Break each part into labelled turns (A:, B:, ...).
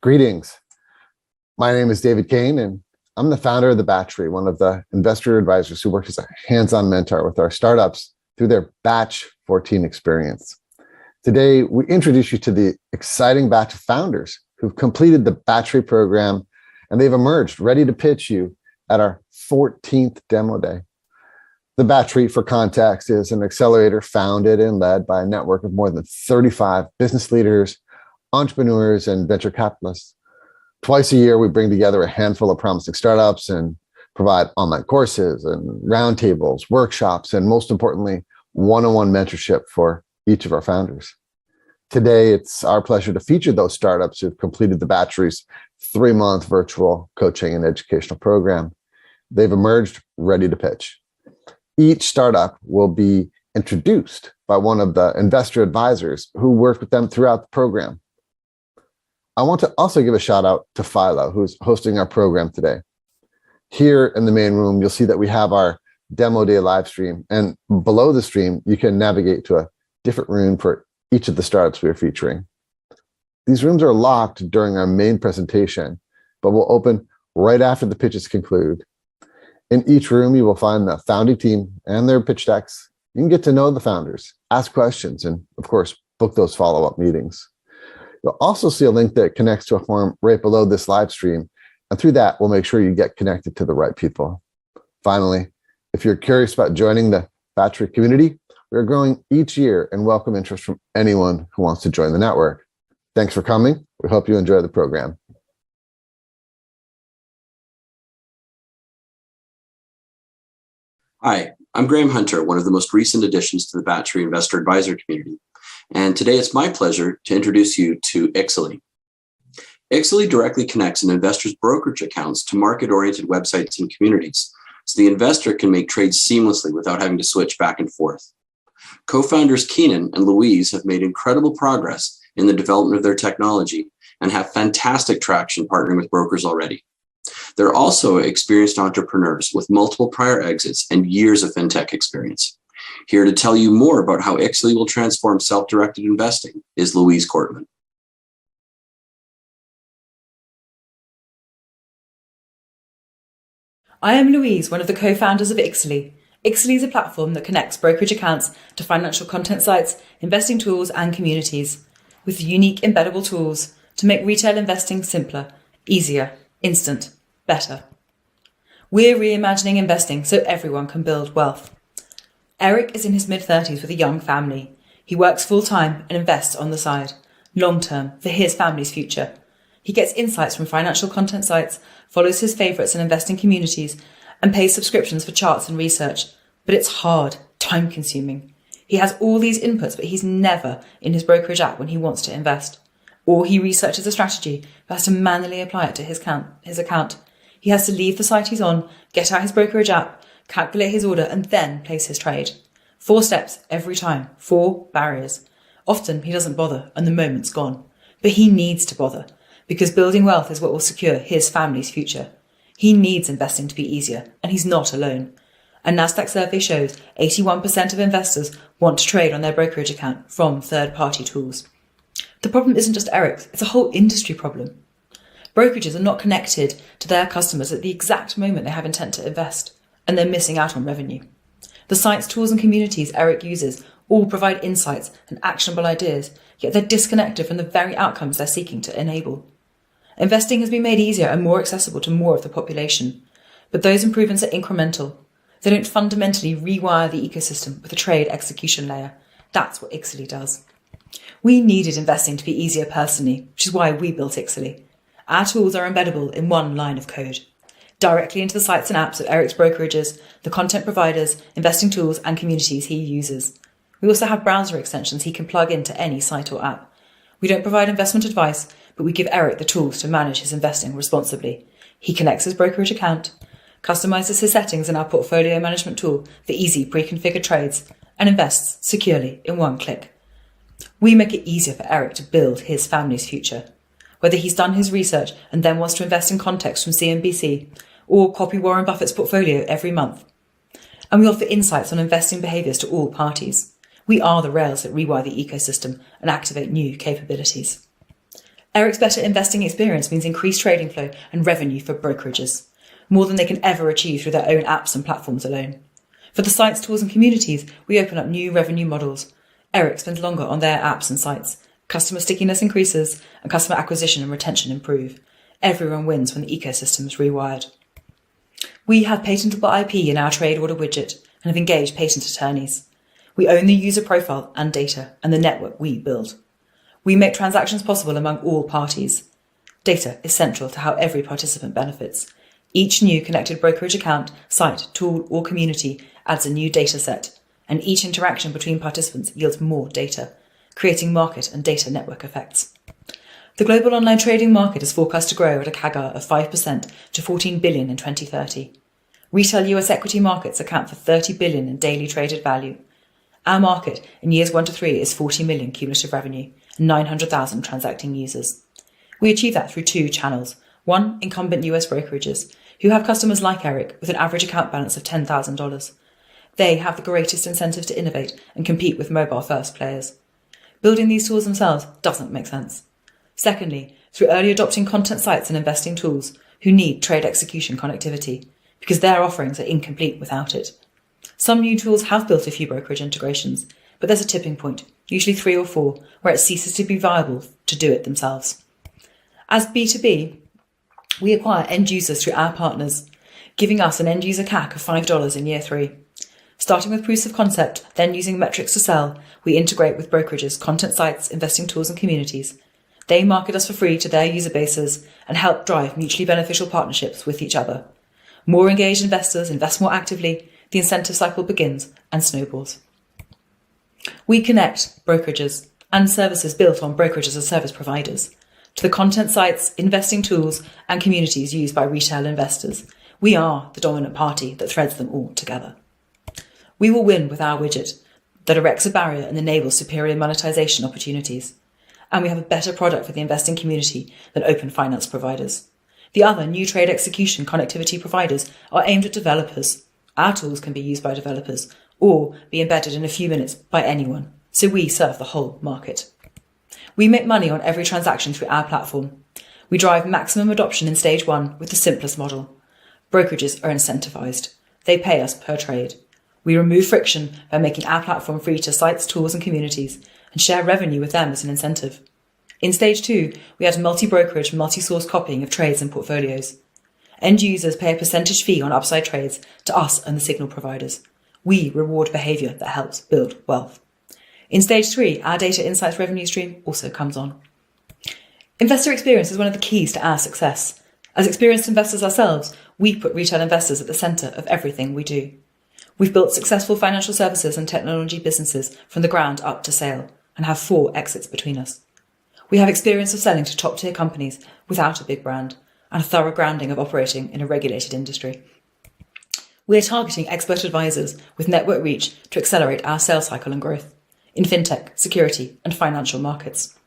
A: Greetings. My name is David Kane, and I'm the founder of The Battery, one of the investor advisors who works as a hands-on mentor with our startups through their Batch 14 experience. Today, we introduce you to the exciting batch of founders who've completed the Battery program, and they've emerged ready to pitch you at our 14th demo day. The Battery, for context, is an accelerator founded and led by a network of more than 35 business leaders, entrepreneurs, and venture capitalists. Twice a year, we bring together a handful of promising startups and provide online courses and roundtables, workshops, and most importantly, one-on-one mentorship for each of our founders. Today, it's our pleasure to feature those startups who've completed the Battery's 3-month virtual coaching and educational program. They've emerged ready to pitch. Each startup will be introduced by one of the investor advisors who worked with them throughout the program. I want to also give a shout out to Philo, who's hosting our program today. Here in the main room, you'll see that we have our demo day live stream, and below the stream, you can navigate to a different room for each of the startups we are featuring. These rooms are locked during our main presentation, but will open right after the pitches conclude. In each room, you will find the founding team and their pitch decks. You can get to know the founders, ask questions, and of course, book those follow-up meetings. You'll also see a link that connects to a form right below this live stream. And through that, we'll make sure you get connected to the right people. Finally, if you're curious about joining the Battery community, we're growing each year and welcome interest from anyone who wants to join the network. Thanks for coming. We hope you enjoy the program.
B: Hi, I'm Graham Hunter, one of the most recent additions to the Battery Investor Advisor community. And today it's my pleasure to introduce you to Ixely. Ixely directly connects an investor's brokerage accounts to market-oriented websites and communities, so the investor can make trades seamlessly without having to switch back and forth. Co-founders Keenan and Louise have made incredible progress in the development of their technology and have fantastic traction partnering with brokers already. They're also experienced entrepreneurs with multiple prior exits and years of fintech experience. Here to tell you more about how Ixely will transform self-directed investing is Louise Kortman.
C: I am Louise, one of the co-founders of Ixely. Ixely is a platform that connects brokerage accounts to financial content sites, investing tools, and communities, with unique embeddable tools to make retail investing simpler, easier, instant, better. We're reimagining investing so everyone can build wealth. Eric is in his mid-30s with a young family. He works full-time and invests on the side, long-term, for his family's future. He gets insights from financial content sites, follows his favourites and investing communities, and pays subscriptions for charts and research. But it's hard, time-consuming. He has all these inputs, but he's never in his brokerage app when he wants to invest. Or he researches a strategy, but has to manually apply it to his account. He has to leave the site he's on, get out his brokerage app, calculate his order, and then place his trade. 4 steps every time, 4 barriers. Often he doesn't bother and the moment's gone. But he needs to bother, because building wealth is what will secure his family's future. He needs investing to be easier, and he's not alone. A Nasdaq survey shows 81% of investors want to trade on their brokerage account from third-party tools. The problem isn't just Eric's, it's a whole industry problem. Brokerages are not connected to their customers at the exact moment they have intent to invest, and they're missing out on revenue. The sites, tools, and communities Eric uses all provide insights and actionable ideas, yet they're disconnected from the very outcomes they're seeking to enable. Investing has been made easier and more accessible to more of the population, but those improvements are incremental. They don't fundamentally rewire the ecosystem with a trade execution layer. That's what Ixely does. We needed investing to be easier personally, which is why we built Ixely. Our tools are embeddable in one line of code, directly into the sites and apps of Eric's brokerages, the content providers, investing tools, and communities he uses. We also have browser extensions he can plug into any site or app. We don't provide investment advice, but we give Eric the tools to manage his investing responsibly. He connects his brokerage account, customizes his settings in our portfolio management tool for easy pre-configured trades, and invests securely in one click. We make it easier for Eric to build his family's future. Whether he's done his research and then wants to invest in context from CNBC, or copy Warren Buffett's portfolio every month. And we offer insights on investing behaviours to all parties. We are the rails that rewire the ecosystem and activate new capabilities. Eric's better investing experience means increased trading flow and revenue for brokerages, more than they can ever achieve through their own apps and platforms alone. For the sites, tools and communities, we open up new revenue models. Eric spends longer on their apps and sites. Customer stickiness increases and customer acquisition and retention improve. Everyone wins when the ecosystem is rewired. We have patentable IP in our trade order widget and have engaged patent attorneys. We own the user profile and data and the network we build. We make transactions possible among all parties. Data is central to how every participant benefits. Each new connected brokerage account, site, tool or community adds a new data set, and each interaction between participants yields more data, creating market and data network effects. The global online trading market is forecast to grow at a CAGR of 5% to 14 billion in 2030. Retail US equity markets account for 30 billion in daily traded value. Our market in years 1 to 3 is 40 million cumulative revenue and 900,000 transacting users. We achieve that through two channels. One, incumbent US brokerages, who have customers like Eric with an average account balance of $10,000. They have the greatest incentive to innovate and compete with mobile-first players. Building these tools themselves doesn't make sense. Secondly, through early adopting content sites and investing tools who need trade execution connectivity, because their offerings are incomplete without it. Some new tools have built a few brokerage integrations, but there's a tipping point, usually 3 or 4, where it ceases to be viable to do it themselves. As B2B, we acquire end users through our partners, giving us an end user CAC of $5 in year 3. Starting with proofs of concept, then using metrics to sell, we integrate with brokerages, content sites, investing tools and communities. They market us for free to their user bases and help drive mutually beneficial partnerships with each other. More engaged investors invest more actively, the incentive cycle begins and snowballs. We connect brokerages and services built on brokerage as a service providers to the content sites, investing tools and communities used by retail investors. We are the dominant party that threads them all together. We will win with our widget that erects a barrier and enables superior monetization opportunities. And we have a better product for the investing community than open finance providers. The other new trade execution connectivity providers are aimed at developers. Our tools can be used by developers or be embedded in a few minutes by anyone. So we serve the whole market. We make money on every transaction through our platform. We drive maximum adoption in stage 1 with the simplest model. Brokerages are incentivized. They pay us per trade. We remove friction by making our platform free to sites, tools and communities and share revenue with them as an incentive. In stage 2, we add multi-brokerage, multi-source copying of trades and portfolios. End users pay a percentage fee on upside trades to us and the signal providers. We reward behaviour that helps build wealth. In stage 3, our data insights revenue stream also comes on. Investor experience is one of the keys to our success. As experienced investors ourselves, we put retail investors at the centre of everything we do. We've built successful financial services and technology businesses from the ground up to sale and have 4 exits between us. We have experience of selling to top-tier companies without a big brand and a thorough grounding of operating in a regulated industry. We're targeting expert advisors with network reach to accelerate our sales cycle and growth in fintech, security and financial markets.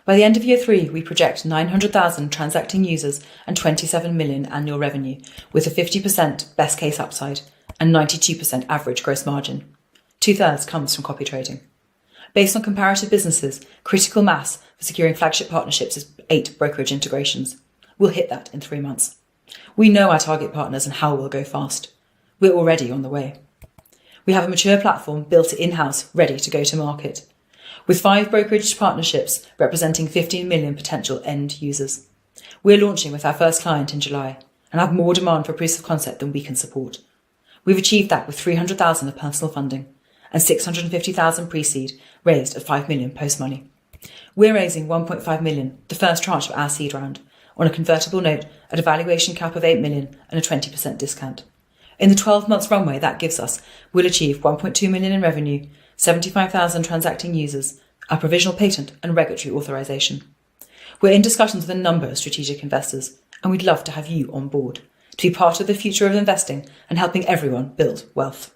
C: By the end of year 3, we project 900,000 transacting users and 27 million annual revenue with a 50% best case upside and 92% average gross margin. 2/3 comes from copy trading. Based on comparative businesses, critical mass for securing flagship partnerships is 8 brokerage integrations. We'll hit that in 3 months. We know our target partners and how we'll go fast. We're already on the way. We have a mature platform built in-house, ready to go to market, with 5 brokerage partnerships representing 15 million potential end users. We're launching with our first client in July and have more demand for proofs of concept than we can support. We've achieved that with 300,000 of personal funding and 650,000 pre-seed raised at 5 million post-money. We're raising 1.5 million, the first tranche of our seed round, on a convertible note at a valuation cap of 8 million and a 20% discount. In the 12 months runway that gives us, we'll achieve 1.2 million in revenue, 75,000 transacting users, our provisional patent and regulatory authorization. We're in discussions with a number of strategic investors, and we'd love to have you on board to be part of the future of investing and helping everyone build wealth.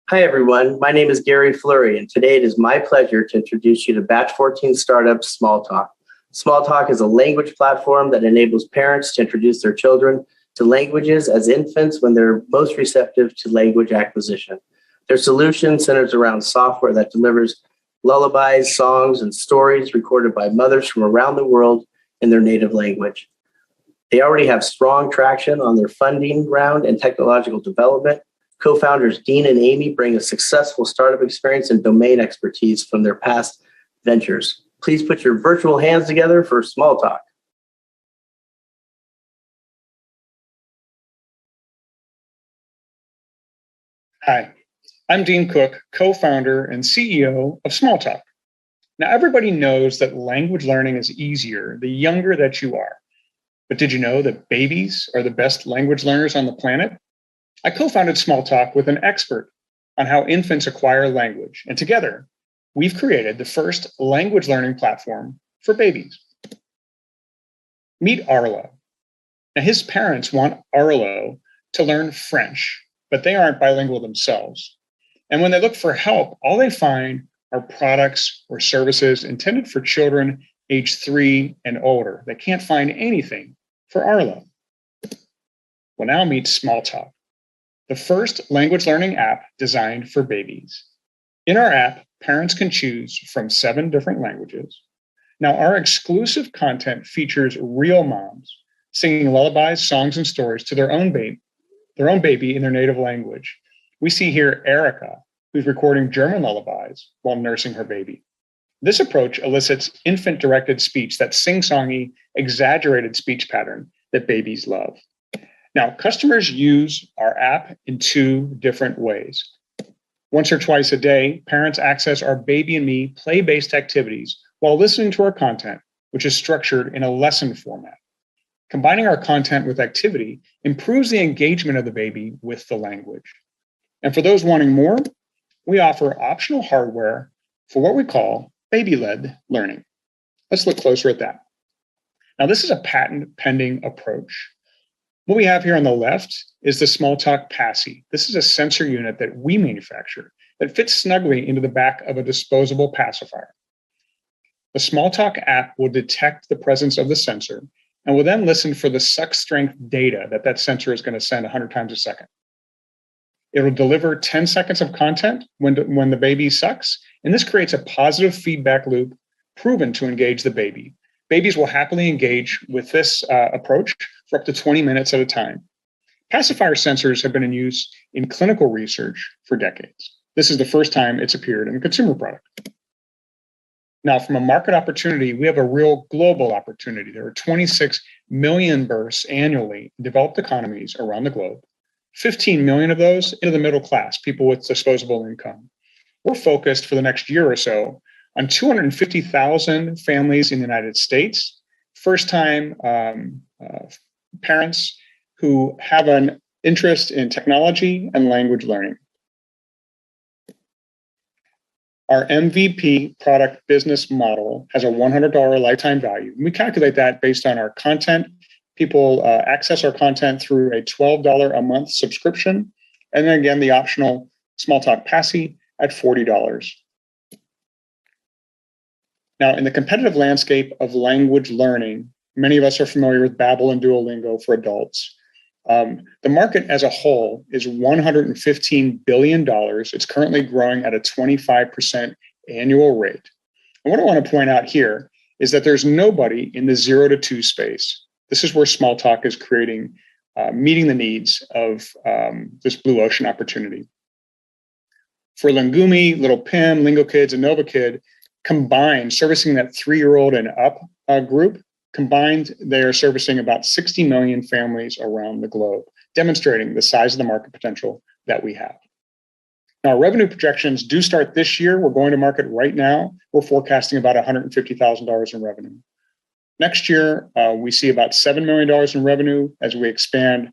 D: Hi, everyone. My name is Gary Fleury, and today it is my pleasure to introduce you to Batch 14 startup Smalltalk. Smalltalk is a language platform that enables parents to introduce their children to languages as infants when they're most receptive to language acquisition. Their solution centers around software that delivers lullabies, songs, and stories recorded by mothers from around the world in their native language. They already have strong traction on their funding round and technological development. Co-founders Dean and Amy bring a successful startup experience and domain expertise from their past ventures. Please put your virtual hands together for Small Talk.
E: Hi, I'm Dean Cook, co-founder and CEO of Smalltalk. Now, everybody knows that language learning is easier the younger that you are. But did you know that babies are the best language learners on the planet? I co-founded Smalltalk with an expert on how infants acquire language, and together, we've created the first language learning platform for babies. Meet Arlo. Now, his parents want Arlo to learn French, but they aren't bilingual themselves. And when they look for help, all they find are products or services intended for children age 3 and older. They can't find anything for Arlo. Well, now meet Smalltalk, the first language learning app designed for babies. In our app, parents can choose from 7 different languages. Now, our exclusive content features real moms singing lullabies, songs, and stories to their own baby in their native language. We see here Erica, who's recording German lullabies while nursing her baby. This approach elicits infant-directed speech, that sing-songy, exaggerated speech pattern that babies love. Now, customers use our app in 2 different ways. Once or twice a day, parents access our Baby and Me play-based activities while listening to our content, which is structured in a lesson format. Combining our content with activity improves the engagement of the baby with the language. And for those wanting more, we offer optional hardware for what we call baby-led learning. Let's look closer at that. Now, this is a patent-pending approach. What we have here on the left is the Smalltalk Passy. This is a sensor unit that we manufacture that fits snugly into the back of a disposable pacifier. The Smalltalk app will detect the presence of the sensor and will then listen for the suck strength data that sensor is going to send 100 times a second. It will deliver 10 seconds of content when the baby sucks, and this creates a positive feedback loop proven to engage the baby. Babies will happily engage with this approach for up to 20 minutes at a time. Pacifier sensors have been in use in clinical research for decades. This is the first time it's appeared in a consumer product. Now, from a market opportunity, we have a real global opportunity. There are 26 million births annually in developed economies around the globe. 15 million of those into the middle class, people with disposable income. We're focused for the next year or so on 250,000 families in the United States, first-time parents who have an interest in technology and language learning. Our MVP product business model has a $100 lifetime value. And we calculate that based on our content. People access our content through a $12 a month subscription. And then again, the optional Smalltalk Passy at $40. Now, in the competitive landscape of language learning, many of us are familiar with Babbel and Duolingo for adults. The market as a whole is $115 billion. It's currently growing at a 25% annual rate. And what I want to point out here is that there's nobody in the 0 to 2 space. This is where Smalltalk is meeting the needs of this blue ocean opportunity. For Lingumi, Little Pim, LingoKids, and NovaKid, combined, servicing that 3-year-old and up group, combined, they are servicing about 60 million families around the globe, demonstrating the size of the market potential that we have. Now, our revenue projections do start this year. We're going to market right now. We're forecasting about $150,000 in revenue. Next year, we see about $7 million in revenue as we expand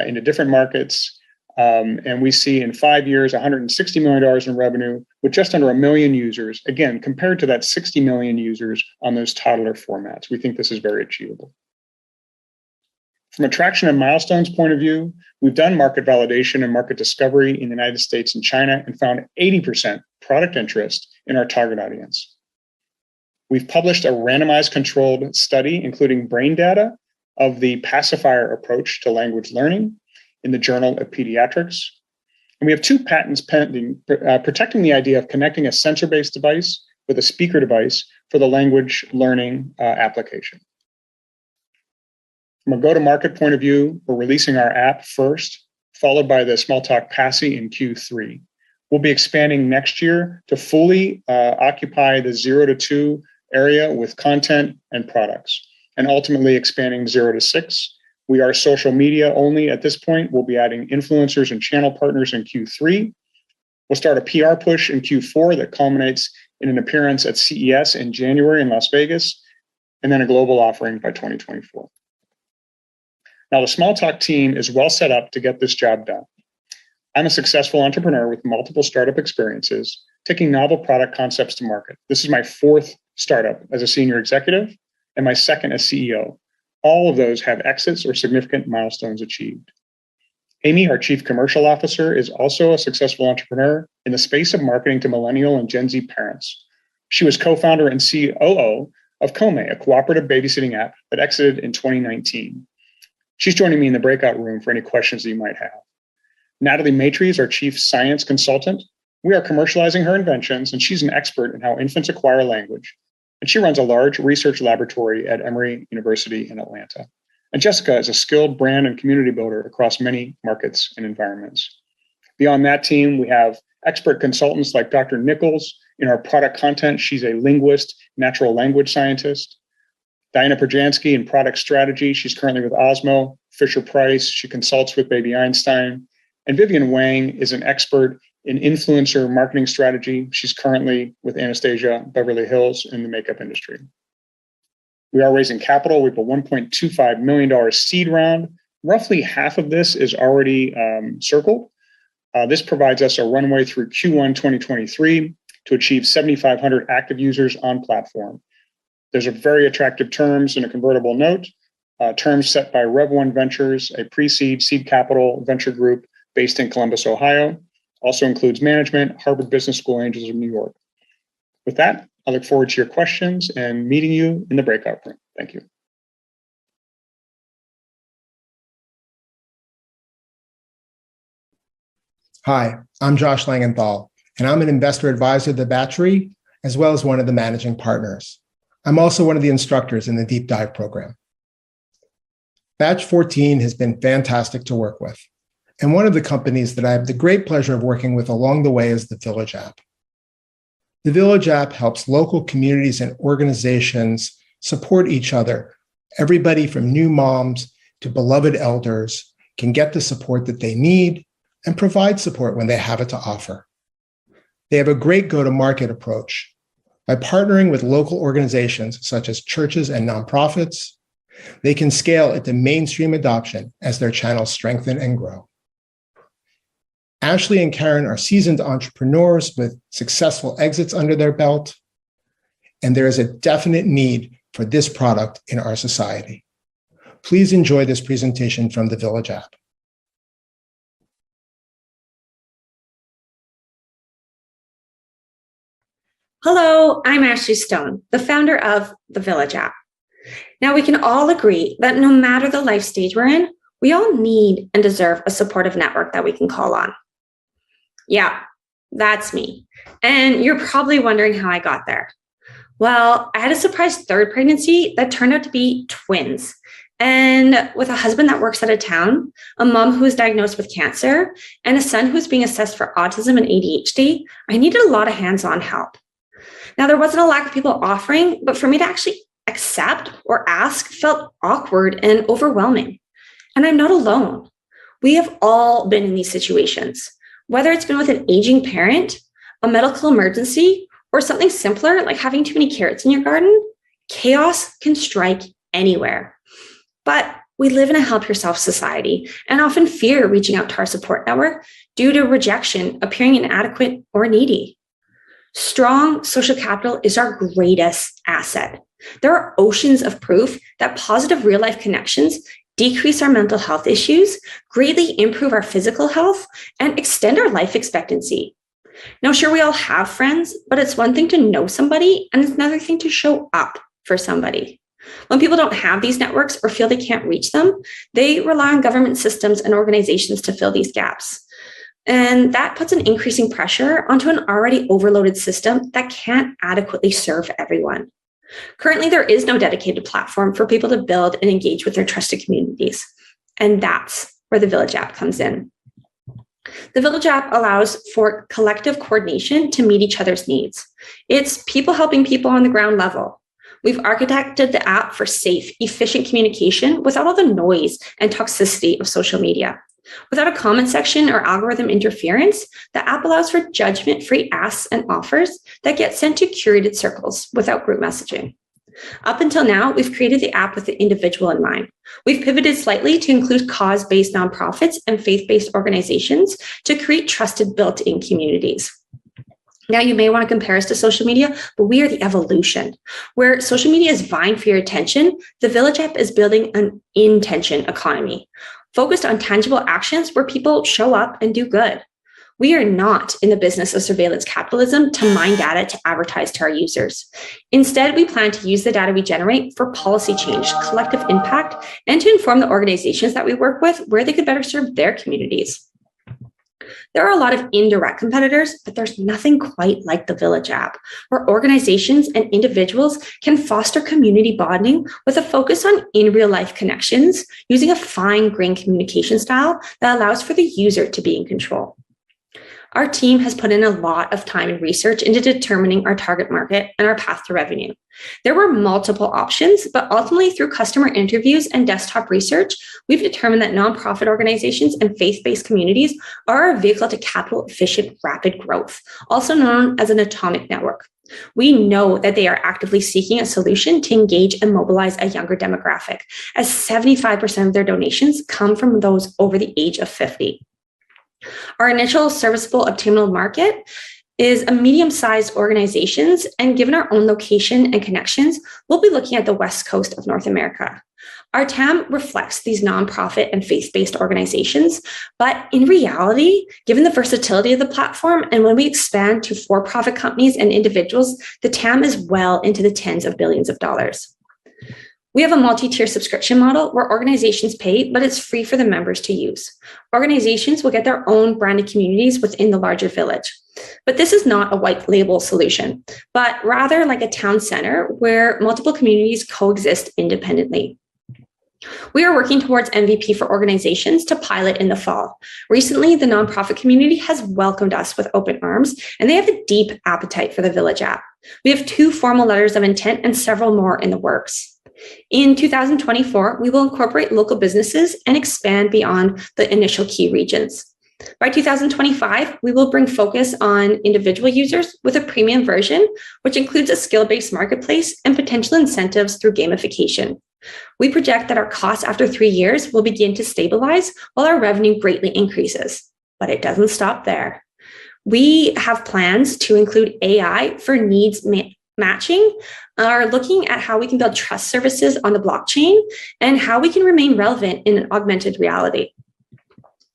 E: into different markets. And we see in 5 years, $160 million in revenue with just under 1 million users. Again, compared to that 60 million users on those toddler formats, we think this is very achievable. From a traction and milestones point of view, we've done market validation and market discovery in the United States and China and found 80% product interest in our target audience. We've published a randomized controlled study, including brain data of the pacifier approach to language learning in the Journal of Pediatrics. And we have 2 patents pending protecting the idea of connecting a sensor-based device with a speaker device for the language learning application. From a go-to-market point of view, we're releasing our app first, followed by the Smalltalk PASI in Q3. We'll be expanding next year to fully occupy the 0 to 2 area with content and products, and ultimately expanding 0 to 6. We are social media only at this point. We'll be adding influencers and channel partners in Q3. We'll start a PR push in Q4 that culminates in an appearance at CES in January in Las Vegas, and then a global offering by 2024. Now, the Smalltalk team is well set up to get this job done. I'm a successful entrepreneur with multiple startup experiences, taking novel product concepts to market. This is my 4th startup as a senior executive and my 2nd as CEO. All of those have exits or significant milestones achieved. Amy, our Chief Commercial Officer, is also a successful entrepreneur in the space of marketing to millennial and Gen Z parents. She was co-founder and COO of Kome, a cooperative babysitting app that exited in 2019. She's joining me in the breakout room for any questions that you might have. Natalie Maitre is our Chief Science Consultant. We are commercializing her inventions, and she's an expert in how infants acquire language. And she runs a large research laboratory at Emory University in Atlanta. And Jessica is a skilled brand and community builder across many markets and environments. Beyond that team, we have expert consultants like Dr. Nichols in our product content. She's a linguist, natural language scientist. Diana Perjansky in product strategy. She's currently with Osmo, Fisher-Price. She consults with Baby Einstein. And Vivian Wang is an expert in influencer marketing strategy. She's currently with Anastasia Beverly Hills in the makeup industry. We are raising capital. We have a $1.25 million seed round. Roughly half of this is already circled. This provides us a runway through Q1 2023 to achieve 7,500 active users on platform. There's a very attractive terms in a convertible note, terms set by Rev1 Ventures, a pre-seed seed capital venture group based in Columbus, Ohio. Also includes management, Harvard Business School Angels of New York. With that, I look forward to your questions and meeting you in the breakout room. Thank you.
F: Hi, I'm Josh Langenthal, and I'm an investor advisor at The Battery, as well as one of the managing partners. I'm also one of the instructors in the Deep Dive program. Batch 14 has been fantastic to work with, and one of the companies that I have the great pleasure of working with along the way is the Village app. The Village app helps local communities and organizations support each other. Everybody from new moms to beloved elders can get the support that they need and provide support when they have it to offer. They have a great go-to-market approach. By partnering with local organizations such as churches and nonprofits, they can scale into mainstream adoption as their channels strengthen and grow. Ashley and Karen are seasoned entrepreneurs with successful exits under their belt, and there is a definite need for this product in our society. Please enjoy this presentation from the Village app.
G: Hello, I'm Ashley Stone, the founder of the Village app. Now, we can all agree that no matter the life stage we're in, we all need and deserve a supportive network that we can call on. Yeah, that's me. And you're probably wondering how I got there. Well, I had a surprise third pregnancy that turned out to be twins. And with a husband that works out of town, a mom who was diagnosed with cancer, and a son who's being assessed for autism and ADHD, I needed a lot of hands-on help. Now, there wasn't a lack of people offering, but for me to actually accept or ask felt awkward and overwhelming. And I'm not alone. We have all been in these situations, whether it's been with an aging parent, a medical emergency, or something simpler like having too many carrots in your garden. Chaos can strike anywhere. But we live in a help yourself society and often fear reaching out to our support network due to rejection, appearing inadequate or needy. Strong social capital is our greatest asset. There are oceans of proof that positive real-life connections decrease our mental health issues, greatly improve our physical health, and extend our life expectancy. Now, sure, we all have friends, but it's one thing to know somebody, and it's another thing to show up for somebody. When people don't have these networks or feel they can't reach them, they rely on government systems and organizations to fill these gaps. And that puts an increasing pressure onto an already overloaded system that can't adequately serve everyone. Currently, there is no dedicated platform for people to build and engage with their trusted communities. And that's where the Village app comes in. The Village app allows for collective coordination to meet each other's needs. It's people helping people on the ground level. We've architected the app for safe, efficient communication without all the noise and toxicity of social media. Without a comment section or algorithm interference, the app allows for judgment-free asks and offers that get sent to curated circles without group messaging. Up until now, we've created the app with the individual in mind. We've pivoted slightly to include cause-based nonprofits and faith-based organizations to create trusted built-in communities. Now, you may want to compare us to social media, but we are the evolution. Where social media is vying for your attention, the Village app is building an intention economy, focused on tangible actions where people show up and do good. We are not in the business of surveillance capitalism to mine data to advertise to our users. Instead, we plan to use the data we generate for policy change, collective impact, and to inform the organizations that we work with where they could better serve their communities. There are a lot of indirect competitors, but there's nothing quite like the Village app, where organizations and individuals can foster community bonding with a focus on in real life connections using a fine-grained communication style that allows for the user to be in control. Our team has put in a lot of time and research into determining our target market and our path to revenue. There were multiple options, but ultimately through customer interviews and desktop research, we've determined that nonprofit organizations and faith-based communities are a vehicle to capital-efficient rapid growth, also known as an atomic network. We know that they are actively seeking a solution to engage and mobilize a younger demographic, as 75% of their donations come from those over the age of 50. Our initial serviceable obtainable market is a medium-sized organizations, and given our own location and connections, we'll be looking at the West Coast of North America. Our TAM reflects these nonprofit and faith-based organizations, but in reality, given the versatility of the platform, and when we expand to for-profit companies and individuals, the TAM is well into the tens of billions of dollars. We have a multi-tier subscription model where organizations pay, but it's free for the members to use. Organizations will get their own branded communities within the larger village. But this is not a white label solution, but rather like a town center where multiple communities coexist independently. We are working towards MVP for organizations to pilot in the fall. Recently, the nonprofit community has welcomed us with open arms, and they have a deep appetite for the Village app. We have 2 formal letters of intent and several more in the works. In 2024, we will incorporate local businesses and expand beyond the initial key regions. By 2025, we will bring focus on individual users with a premium version, which includes a skill-based marketplace and potential incentives through gamification. We project that our costs after 3 years will begin to stabilize while our revenue greatly increases. But it doesn't stop there. We have plans to include AI for needs matching, are looking at how we can build trust services on the blockchain and how we can remain relevant in an augmented reality.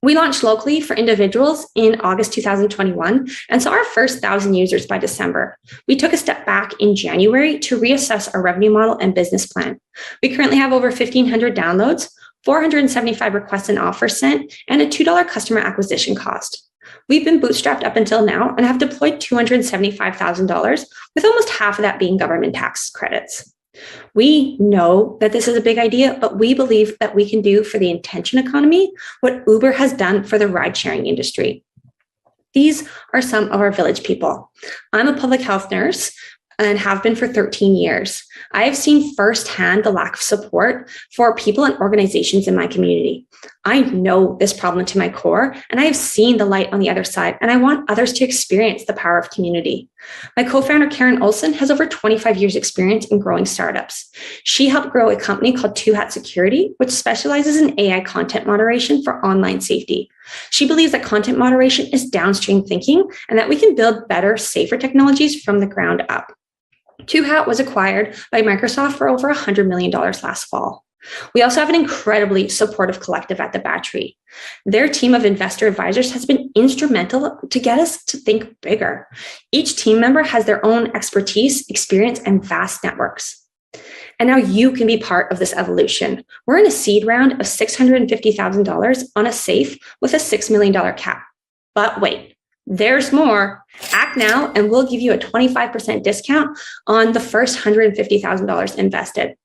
G: We launched locally for individuals in August 2021 and saw our first 1,000 users by December. We took a step back in January to reassess our revenue model and business plan. We currently have over 1,500 downloads, 475 requests and offers sent, and a $2 customer acquisition cost. We've been bootstrapped up until now and have deployed $275,000, with almost half of that being government tax credits. We know that this is a big idea, but we believe that we can do for the intention economy what Uber has done for the ride-sharing industry. These are some of our Village people. I'm a public health nurse and have been for 13 years. I have seen firsthand the lack of support for people and organizations in my community. I know this problem to my core, and I have seen the light on the other side, and I want others to experience the power of community. My co-founder, Karen Olson, has over 25 years experience in growing startups. She helped grow a company called Two Hat Security, which specializes in AI content moderation for online safety. She believes that content moderation is downstream thinking and that we can build better, safer technologies from the ground up. Two Hat was acquired by Microsoft for over $100 million last fall. We also have an incredibly supportive collective at the Battery. Their team of investor advisors has been instrumental to get us to think bigger. Each team member has their own expertise, experience, and vast networks. And now you can be part of this evolution. We're in a seed round of $650,000 on a safe with a $6 million cap. But wait, there's more. Act now and we'll give you a 25% discount on the first $150,000 invested.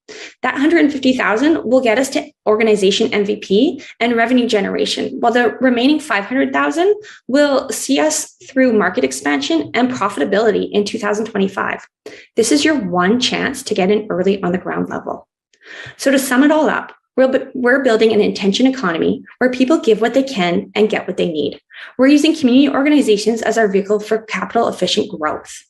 G: That $150,000 will get us to organization MVP and revenue generation, while the remaining $500,000 will see us through market expansion and profitability in 2025. This is your one chance to get in early on the ground level. So to sum it all up, we're building an intention economy where people give what they can and get what they need. We're using community organizations as our vehicle for capital efficient growth.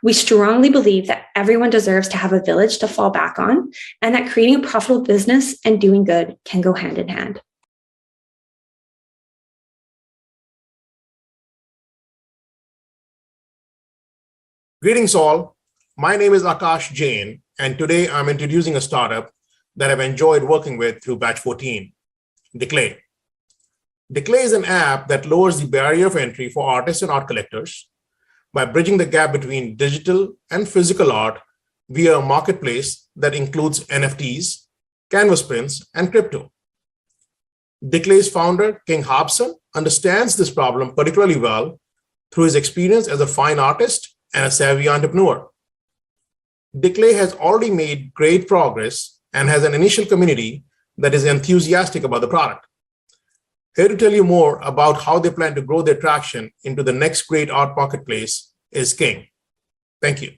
G: We strongly believe that everyone deserves to have a village to fall back on, and that creating a profitable business and doing good can go hand in hand.
H: Greetings all. My name is Akash Jain, and today I'm introducing a startup that I've enjoyed working with through Batch 14, Declay. Declay is an app that lowers the barrier of entry for artists and art collectors by bridging the gap between digital and physical art via a marketplace that includes NFTs, canvas prints, and crypto. Declay's founder, King Hobson, understands this problem particularly well through his experience as a fine artist and a savvy entrepreneur. Declay has already made great progress and has an initial community that is enthusiastic about the product. Here to tell you more about how they plan to grow their traction into the next great art marketplace is King. Thank you.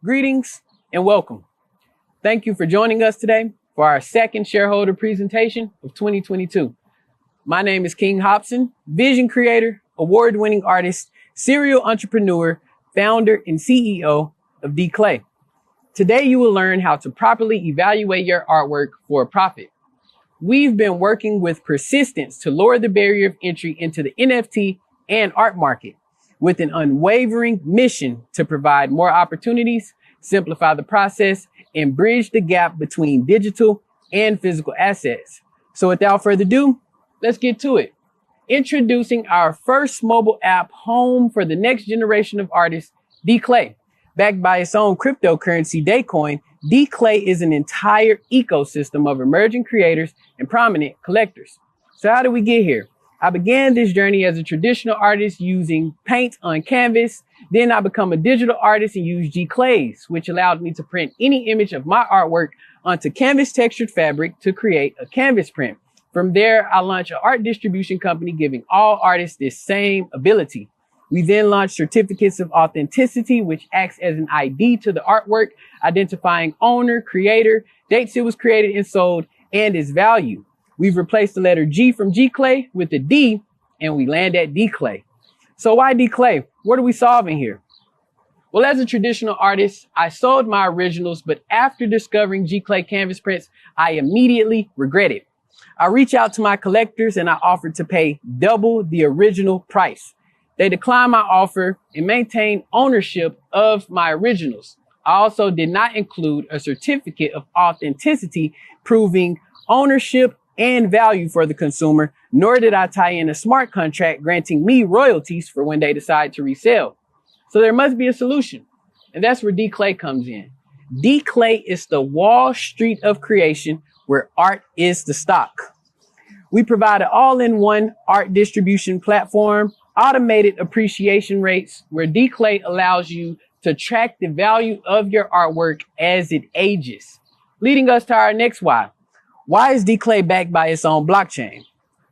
I: Greetings and welcome. Thank you for joining us today for our second shareholder presentation of 2022. My name is King Hobson, vision creator, award-winning artist, serial entrepreneur, founder, and CEO of Declay. Today, you will learn how to properly evaluate your artwork for a profit. We've been working with persistence to lower the barrier of entry into the NFT and art market with an unwavering mission to provide more opportunities, simplify the process, and bridge the gap between digital and physical assets. So without further ado, let's get to it. Introducing our first mobile app home for the next generation of artists, Declay. Backed by its own cryptocurrency, Daycoin, Declay is an entire ecosystem of emerging creators and prominent collectors. So how did we get here? I began this journey as a traditional artist using paint on canvas. Then I become a digital artist and use Declays, which allowed me to print any image of my artwork onto canvas textured fabric to create a canvas print. From there, I launched an art distribution company giving all artists this same ability. We then launched certificates of authenticity, which acts as an ID to the artwork, identifying owner, creator, dates it was created and sold, and its value. We've replaced the letter G from Gclay with the D, and we land at Declay. So why Declay? What are we solving here? Well, as a traditional artist, I sold my originals, but after discovering Gclay canvas prints, I immediately regretted. I reached out to my collectors and I offered to pay double the original price. They declined my offer and maintained ownership of my originals. I also did not include a certificate of authenticity proving ownership and value for the consumer, nor did I tie in a smart contract granting me royalties for when they decide to resell. So there must be a solution, and that's where Declay comes in. Declay is the Wall Street of creation, where art is the stock. We provide an all-in-one art distribution platform, automated appreciation rates, where Declay allows you to track the value of your artwork as it ages. Leading us to our next why. Why is Declay backed by its own blockchain?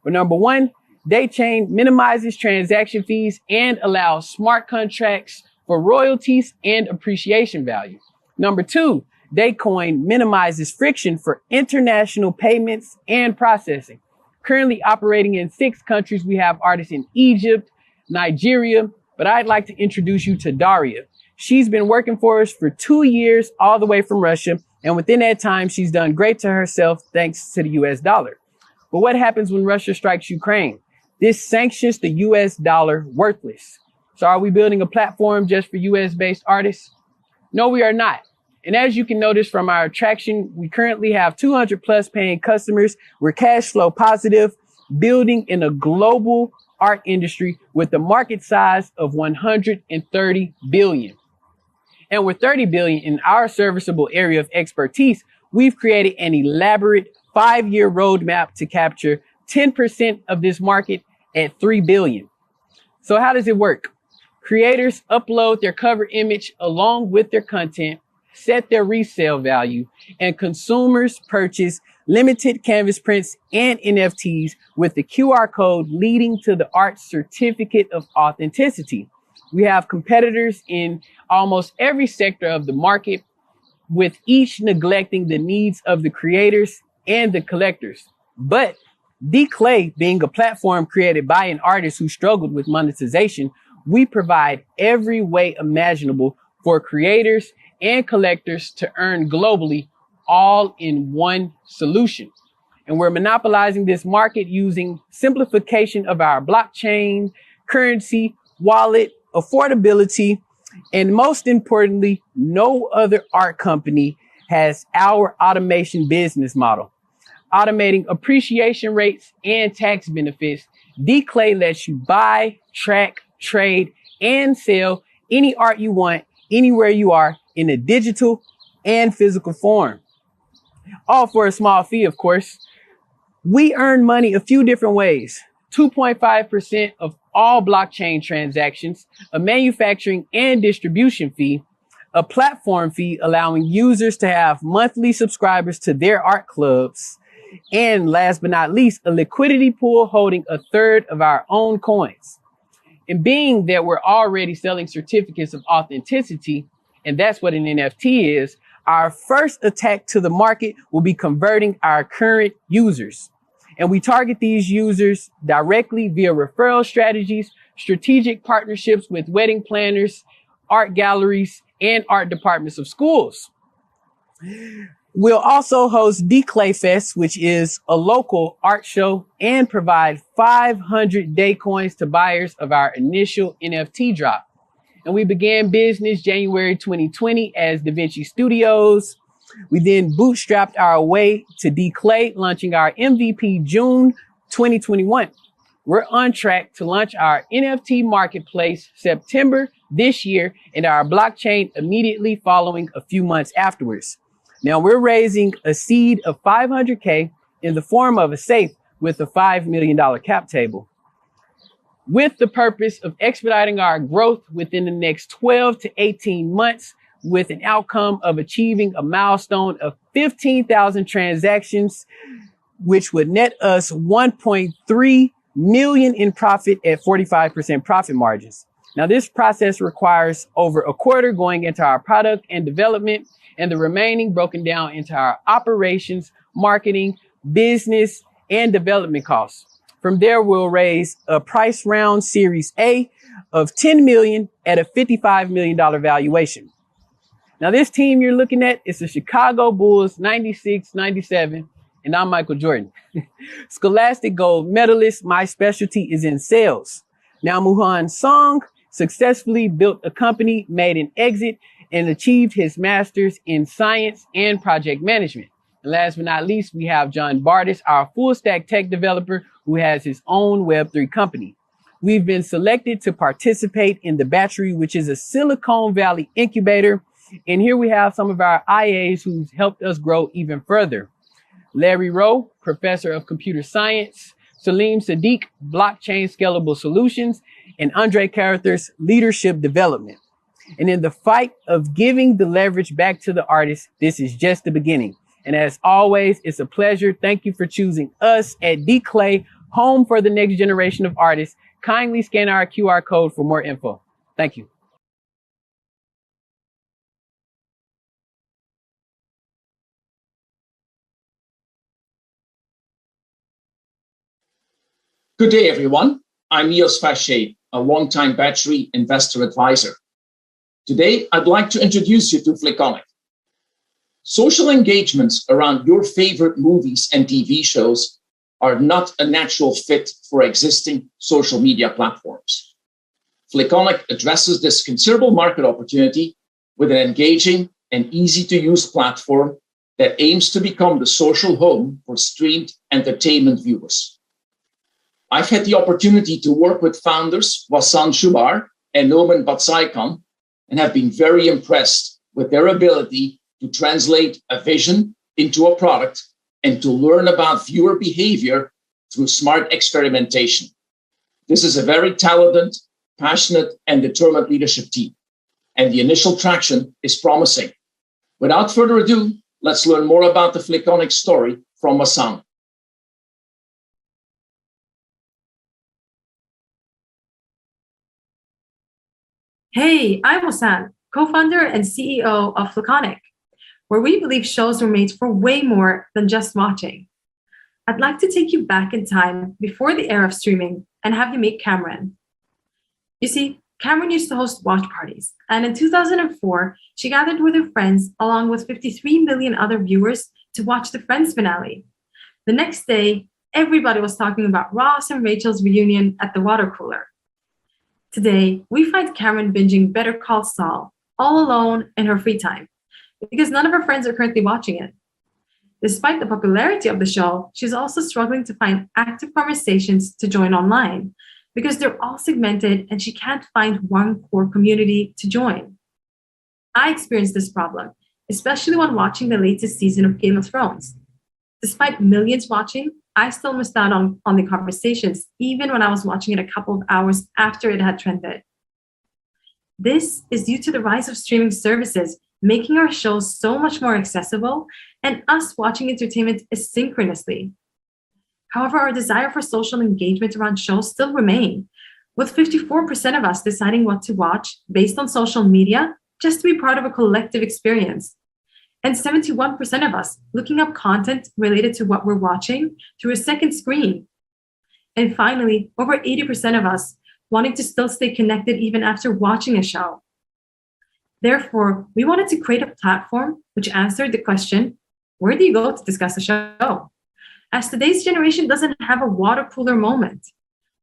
I: Well, number one, Daychain minimizes transaction fees and allows smart contracts for royalties and appreciation value. Number two, Daycoin minimizes friction for international payments and processing. Currently operating in 6 countries, we have artists in Egypt, Nigeria, but I'd like to introduce you to Daria. She's been working for us for 2 years, all the way from Russia. And within that time, she's done great to herself thanks to the US dollar. But what happens when Russia strikes Ukraine? This sanctions the US dollar worthless. So are we building a platform just for US based artists? No, we are not. And as you can notice from our traction, we currently have 200 plus paying customers. We're cash flow positive, building in a global art industry with a market size of 130 billion. And with $30 billion in our serviceable area of expertise, we've created an elaborate 5-year roadmap to capture 10% of this market at $3 billion. So how does it work? Creators upload their cover image along with their content, set their resale value, and consumers purchase limited canvas prints and NFTs with the QR code leading to the art certificate of authenticity. We have competitors in almost every sector of the market, with each neglecting the needs of the creators and the collectors. But Declay, being a platform created by an artist who struggled with monetization, we provide every way imaginable for creators and collectors to earn globally, all in one solution. And we're monopolizing this market using simplification of our blockchain, currency, wallet, affordability, and most importantly, no other art company has our automation business model. Automating appreciation rates and tax benefits, Declay lets you buy, track, trade, and sell any art you want, anywhere you are, in a digital and physical form. All for a small fee, of course. We earn money a few different ways. 2.5% of all blockchain transactions, a manufacturing and distribution fee, a platform fee allowing users to have monthly subscribers to their art clubs, and last but not least, a liquidity pool holding 1/3 of our own coins. And being that we're already selling certificates of authenticity, and that's what an NFT is, our first attack to the market will be converting our current users. And we target these users directly via referral strategies, strategic partnerships with wedding planners, art galleries, and art departments of schools. We'll also host Declay Fest, which is a local art show, and provide 500 day coins to buyers of our initial NFT drop. And we began business January 2020 as Da Vinci Studios. We then bootstrapped our way to Declay, launching our MVP June 2021. We're on track to launch our NFT marketplace September this year, and our blockchain immediately following a few months afterwards. Now we're raising a seed of $500K in the form of a safe with a $5 million cap table, with the purpose of expediting our growth within the next 12 to 18 months, with an outcome of achieving a milestone of 15,000 transactions, which would net us 1.3 million in profit at 45% profit margins. Now, this process requires over a quarter going into our product and development, and the remaining broken down into our operations, marketing, business, and development costs. From there, we'll raise a price round Series A of 10 million at a $55 million valuation. Now, this team you're looking at is the Chicago Bulls 96-97, and I'm Michael Jordan. Scholastic gold medalist, my specialty is in sales. Now, Muhan Song successfully built a company, made an exit, and achieved his master's in science and project management. And last but not least, we have John Bardis, our full stack tech developer who has his own Web3 company. We've been selected to participate in the Battery, which is a Silicon Valley incubator. And here we have some of our IAs who's helped us grow even further. Larry Rowe, professor of computer science, Salim Sadiq, blockchain scalable solutions, and Andre Carruthers, leadership development. And in the fight of giving the leverage back to the artist, this is just the beginning. And as always, it's a pleasure. Thank you for choosing us at Declay, home for the next generation of artists. Kindly scan our QR code for more info. Thank you.
J: Good day, everyone. I'm Niels Faché, a longtime Battery investor advisor. Today, I'd like to introduce you to Flickonic. Social engagements around your favorite movies and TV shows are not a natural fit for existing social media platforms. Flickonic addresses this considerable market opportunity with an engaging and easy-to-use platform that aims to become the social home for streamed entertainment viewers. I've had the opportunity to work with founders Wassan Shubar and Noman Batsaikan, and have been very impressed with their ability to translate a vision into a product and to learn about viewer behavior through smart experimentation. This is a very talented, passionate, and determined leadership team, and the initial traction is promising. Without further ado, let's learn more about the Fliconic story from Wissam.
K: Hey, I'm Wissam, co-founder and CEO of Fliconic, where we believe shows were made for way more than just watching. I'd like to take you back in time before the era of streaming and have you meet Cameron. You see, Cameron used to host watch parties, and in 2004, she gathered with her friends along with 53 million other viewers to watch the Friends finale. The next day, everybody was talking about Ross and Rachel's reunion at the water cooler. Today, we find Cameron binging Better Call Saul, all alone in her free time, because none of her friends are currently watching it. Despite the popularity of the show, she's also struggling to find active conversations to join online, because they're all segmented and she can't find one core community to join. I experienced this problem, especially when watching the latest season of Game of Thrones. Despite millions watching, I still missed out on the conversations, even when I was watching it a couple of hours after it had trended. This is due to the rise of streaming services, making our shows so much more accessible and us watching entertainment asynchronously. However, our desire for social engagement around shows still remain, with 54% of us deciding what to watch based on social media just to be part of a collective experience, and 71% of us looking up content related to what we're watching through a second screen. And finally, over 80% of us wanting to still stay connected even after watching a show. Therefore, we wanted to create a platform which answered the question, where do you go to discuss a show? As today's generation doesn't have a water cooler moment.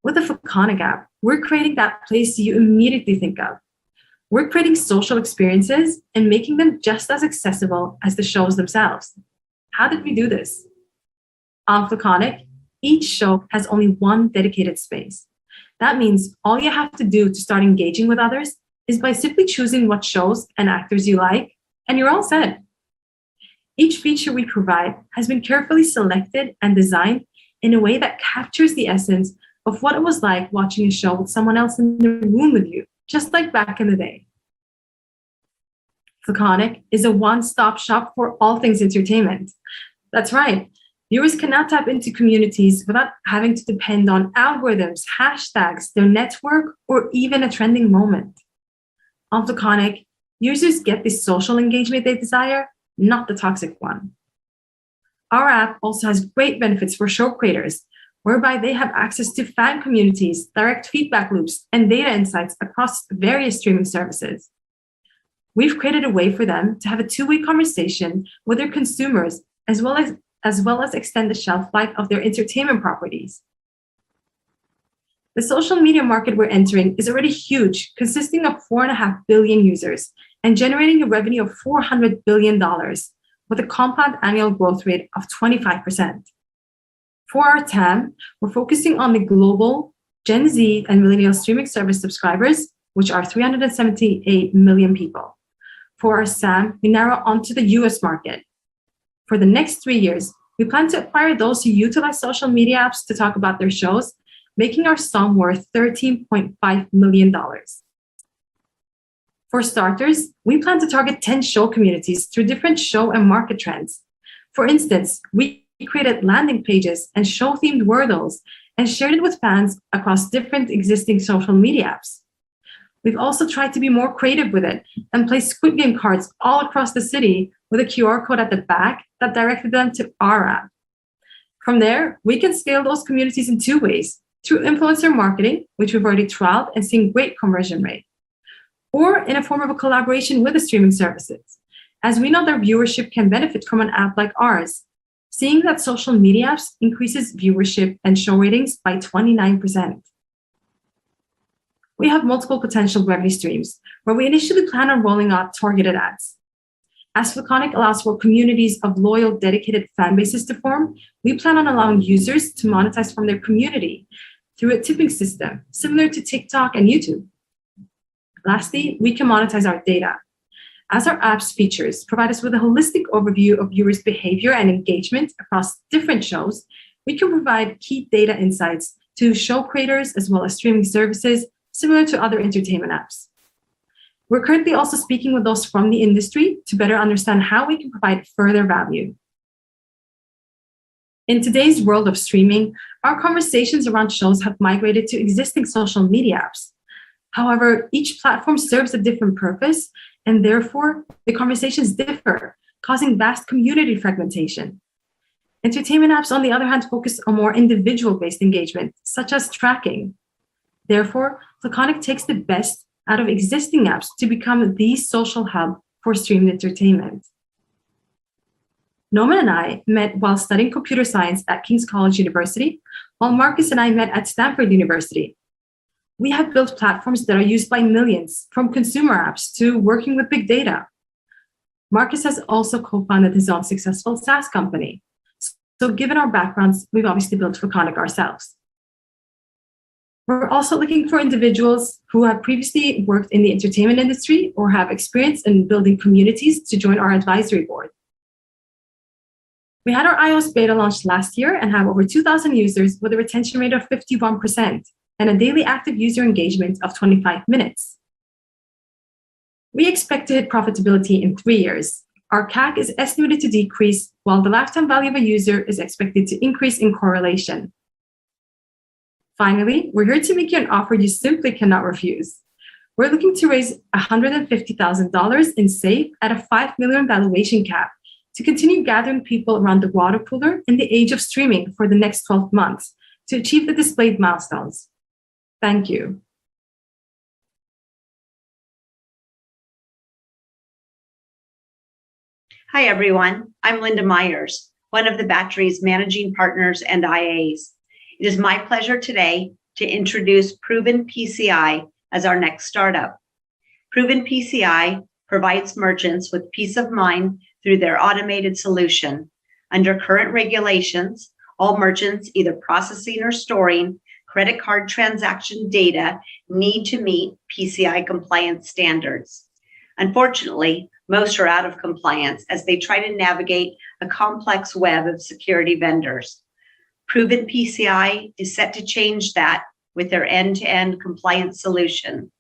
K: With the Fliconic app, we're creating that place you immediately think of. We're creating social experiences and making them just as accessible as the shows themselves. How did we do this? On Fliconic, each show has only one dedicated space. That means all you have to do to start engaging with others is by simply choosing what shows and actors you like, and you're all set. Each feature we provide has been carefully selected and designed in a way that captures the essence of what it was like watching a show with someone else in the room with you, just like back in the day. Fliconic is a one-stop shop for all things entertainment. That's right. Viewers can now tap into communities without having to depend on algorithms, hashtags, their network, or even a trending moment. On Fliconic, users get the social engagement they desire, not the toxic one. Our app also has great benefits for show creators, whereby they have access to fan communities, direct feedback loops, and data insights across various streaming services. We've created a way for them to have a two-way conversation with their consumers, as well as extend the shelf life of their entertainment properties. The social media market we're entering is already huge, consisting of 4.5 billion users and generating a revenue of $400 billion with a compound annual growth rate of 25%. For our TAM, we're focusing on the global Gen Z and millennial streaming service subscribers, which are 378 million people. For our SAM, we narrow onto the US market. For the next 3 years, we plan to acquire those who utilize social media apps to talk about their shows, making our SOM worth $13.5 million. For starters, we plan to target 10 show communities through different show and market trends. For instance, we created landing pages and show-themed Wordles and shared it with fans across different existing social media apps. We've also tried to be more creative with it and place Squid Game cards all across the city with a QR code at the back that directed them to our app. From there, we can scale those communities in two ways: through influencer marketing, which we've already trialed and seen great conversion rate, or in a form of a collaboration with the streaming services, as we know their viewership can benefit from an app like ours, seeing that social media apps increases viewership and show ratings by 29%. We have multiple potential revenue streams where we initially plan on rolling out targeted ads. As Fliconic allows for communities of loyal, dedicated fan bases to form, we plan on allowing users to monetize from their community through a tipping system, similar to TikTok and YouTube. Lastly, we can monetize our data. As our app's features provide us with a holistic overview of viewers' behavior and engagement across different shows, we can provide key data insights to show creators as well as streaming services similar to other entertainment apps. We're currently also speaking with those from the industry to better understand how we can provide further value. In today's world of streaming, our conversations around shows have migrated to existing social media apps. However, each platform serves a different purpose, and therefore the conversations differ, causing vast community fragmentation. Entertainment apps, on the other hand, focus on more individual-based engagement, such as tracking. Therefore, Flaconic takes the best out of existing apps to become the social hub for streamed entertainment. Noman and I met while studying computer science at King's College University, while Marcus and I met at Stanford University. We have built platforms that are used by millions, from consumer apps to working with big data. Marcus has also co-founded his own successful SaaS company. So given our backgrounds, we've obviously built Flaconic ourselves. We're also looking for individuals who have previously worked in the entertainment industry or have experience in building communities to join our advisory board. We had our iOS beta launched last year and have over 2,000 users with a retention rate of 51% and a daily active user engagement of 25 minutes. We expect to hit profitability in 3 years. Our CAC is estimated to decrease, while the lifetime value of a user is expected to increase in correlation. Finally, we're here to make you an offer you simply cannot refuse. We're looking to raise $150,000 in SAFE at a $5 million valuation cap to continue gathering people around the water cooler in the age of streaming for the next 12 months to achieve the displayed milestones. Thank you.
L: Hi, everyone. I'm Linda Myers, one of the Battery's managing partners and IAs. It is my pleasure today to introduce Proven PCI as our next startup. Proven PCI provides merchants with peace of mind through their automated solution. Under current regulations, all merchants either processing or storing credit card transaction data need to meet PCI compliance standards. Unfortunately, most are out of compliance as they try to navigate a complex web of security vendors. Proven PCI is set to change that with their end-to-end compliance solution.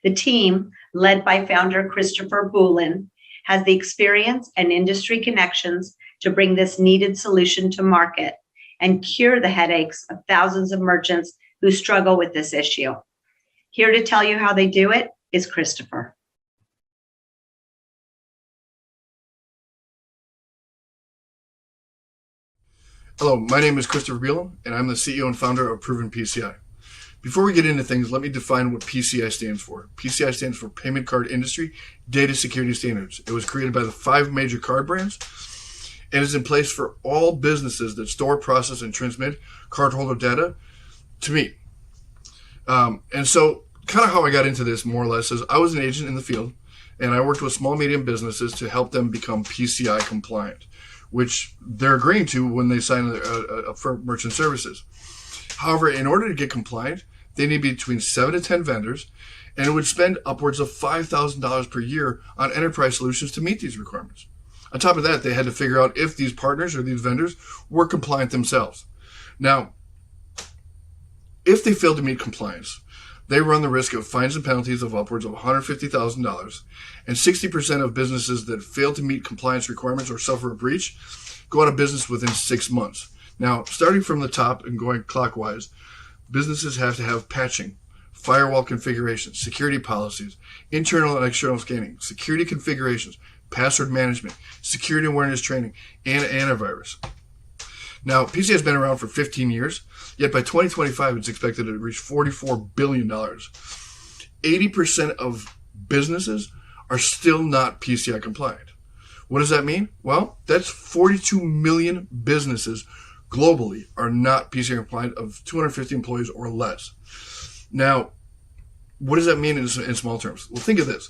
L: The team, led by founder Christopher Boulin, has the experience and industry connections to bring this needed solution to market and cure the headaches of thousands of merchants who struggle with this issue. Here to tell you how they do it is Christopher.
M: Hello, my name is Christopher Boulin, and I'm the CEO and founder of Proven PCI. Before we get into things, let me define what PCI stands for. PCI stands for Payment Card Industry Data Security Standards. It was created by the 5 major card brands and is in place for all businesses that store, process, and transmit cardholder data to meet. And so kind of how I got into this more or less is I was an agent in the field, and I worked with small, medium businesses to help them become PCI compliant, which they're agreeing to when they sign up for merchant services. However, in order to get compliant, they need between 7 to 10 vendors, and it would spend upwards of $5,000 per year on enterprise solutions to meet these requirements. On top of that, they had to figure out if these partners or these vendors were compliant themselves. Now, if they fail to meet compliance, they run the risk of fines and penalties of upwards of $150,000, and 60% of businesses that fail to meet compliance requirements or suffer a breach go out of business within 6 months. Now, starting from the top and going clockwise, businesses have to have patching, firewall configurations, security policies, internal and external scanning, security configurations, password management, security awareness training, and antivirus. Now, PCI has been around for 15 years, yet by 2025, it's expected to reach $44 billion. 80% of businesses are still not PCI compliant. What does that mean? Well, that's 42 million businesses globally are not PCI compliant of 250 employees or less. Now, what does that mean in small terms? Well, think of this.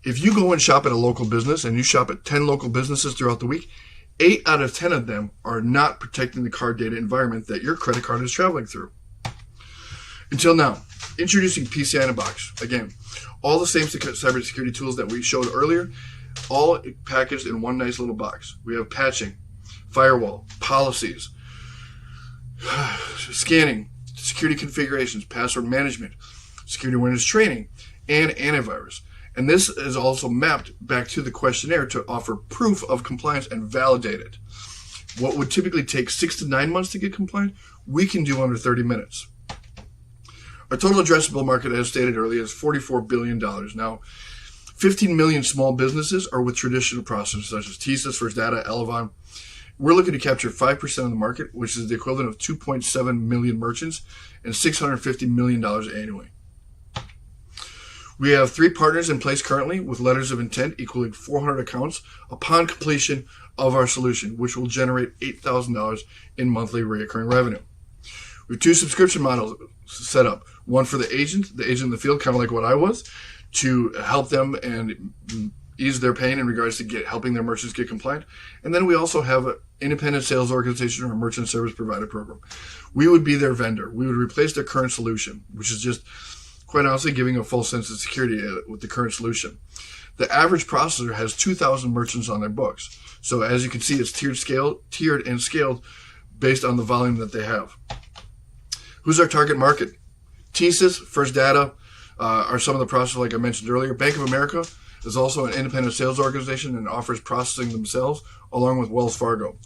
M: If you go and shop at a local business and you shop at 10 local businesses throughout the week, 8 out of 10 of them are not protecting the card data environment that your credit card is traveling through. Until now, introducing PCI in a box. Again, all the same cybersecurity tools that we showed earlier, all packaged in one nice little box. We have patching, firewall, policies, scanning, security configurations, password management, security awareness training, and antivirus. And this is also mapped back to the questionnaire to offer proof of compliance and validate it. What would typically take 6 to 9 months to get compliant, we can do under 30 minutes. Our total addressable market, as stated earlier, is $44 billion. Now, 15 million small businesses are with traditional processors such as TSYS, First Data, Elavon. We're looking to capture 5% of the market, which is the equivalent of 2.7 million merchants and $650 million annually. We have 3 partners in place currently with letters of intent equaling 400 accounts upon completion of our solution, which will generate $8,000 in monthly recurring revenue. We have 2 subscription models set up, one for the agent in the field, kind of like what I was, to help them and ease their pain in regards to helping their merchants get compliant. And then we also have an independent sales organization or a merchant service provider program. We would be their vendor. We would replace their current solution, which is just, quite honestly, giving a false sense of security with the current solution. The average processor has 2,000 merchants on their books. So as you can see, it's tiered and scaled based on the volume that they have. Who's our target market? TSYS, First Data are some of the processors like I mentioned earlier. Bank of America is also an independent sales organization and offers processing themselves along with Wells Fargo.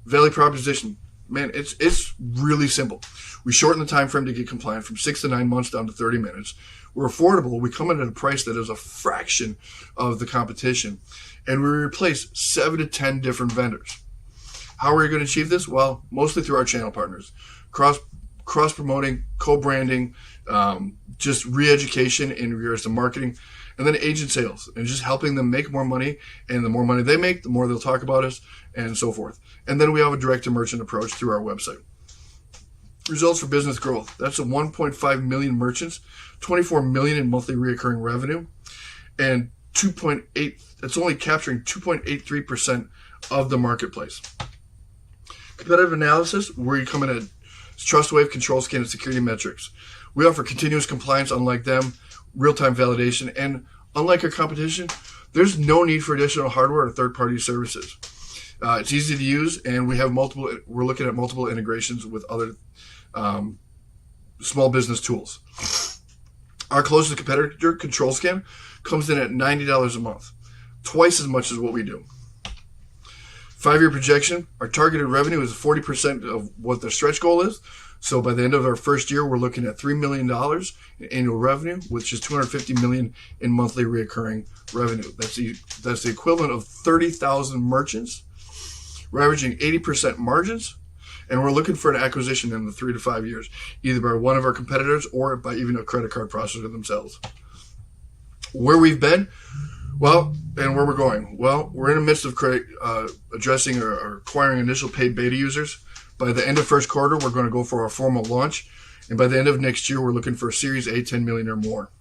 M: Value proposition, man, it's really simple. We shorten the time frame to get compliant from 6 to 9 months down to 30 minutes. We're affordable. We come in at a price that is a fraction of the competition. And we replace 7 to 10 different vendors. How are we going to achieve this? Well, mostly through our channel partners. Cross-promoting, co-branding, just re-education in regards to marketing, and then agent sales, and just helping them make more money. And the more money they make, the more they'll talk about us, and so forth. And then we have a direct-to-merchant approach through our website. Results for business growth. That's a 1.5 million merchants, 24 million in monthly recurring revenue, and 2.8. That's only capturing 2.83% of the marketplace. Competitive analysis, where you come in at TrustWave, Control Scan, and Security Metrics. We offer continuous compliance, unlike them, real-time validation, and unlike our competition, there's no need for additional hardware or third-party services. It's easy to use, and we're looking at multiple integrations with other small business tools. Our closest competitor, Control Scan, comes in at $90 a month, twice as much as what we do. 5-year projection, our targeted revenue is 40% of what the stretch goal is. So by the end of our first year, we're looking at $3 million in annual revenue, which is $250 million in monthly recurring revenue. That's the equivalent of 30,000 merchants. We're averaging 80% margins, and we're looking for an acquisition in the 3 to 5 years, either by one of our competitors or by even a credit card processor themselves. Where we've been, well, and where we're going. Well, we're in the midst of addressing or acquiring initial paid beta users. By the end of first quarter, we're going to go for our formal launch. And by the end of next year, we're looking for a Series A, 10 million or more.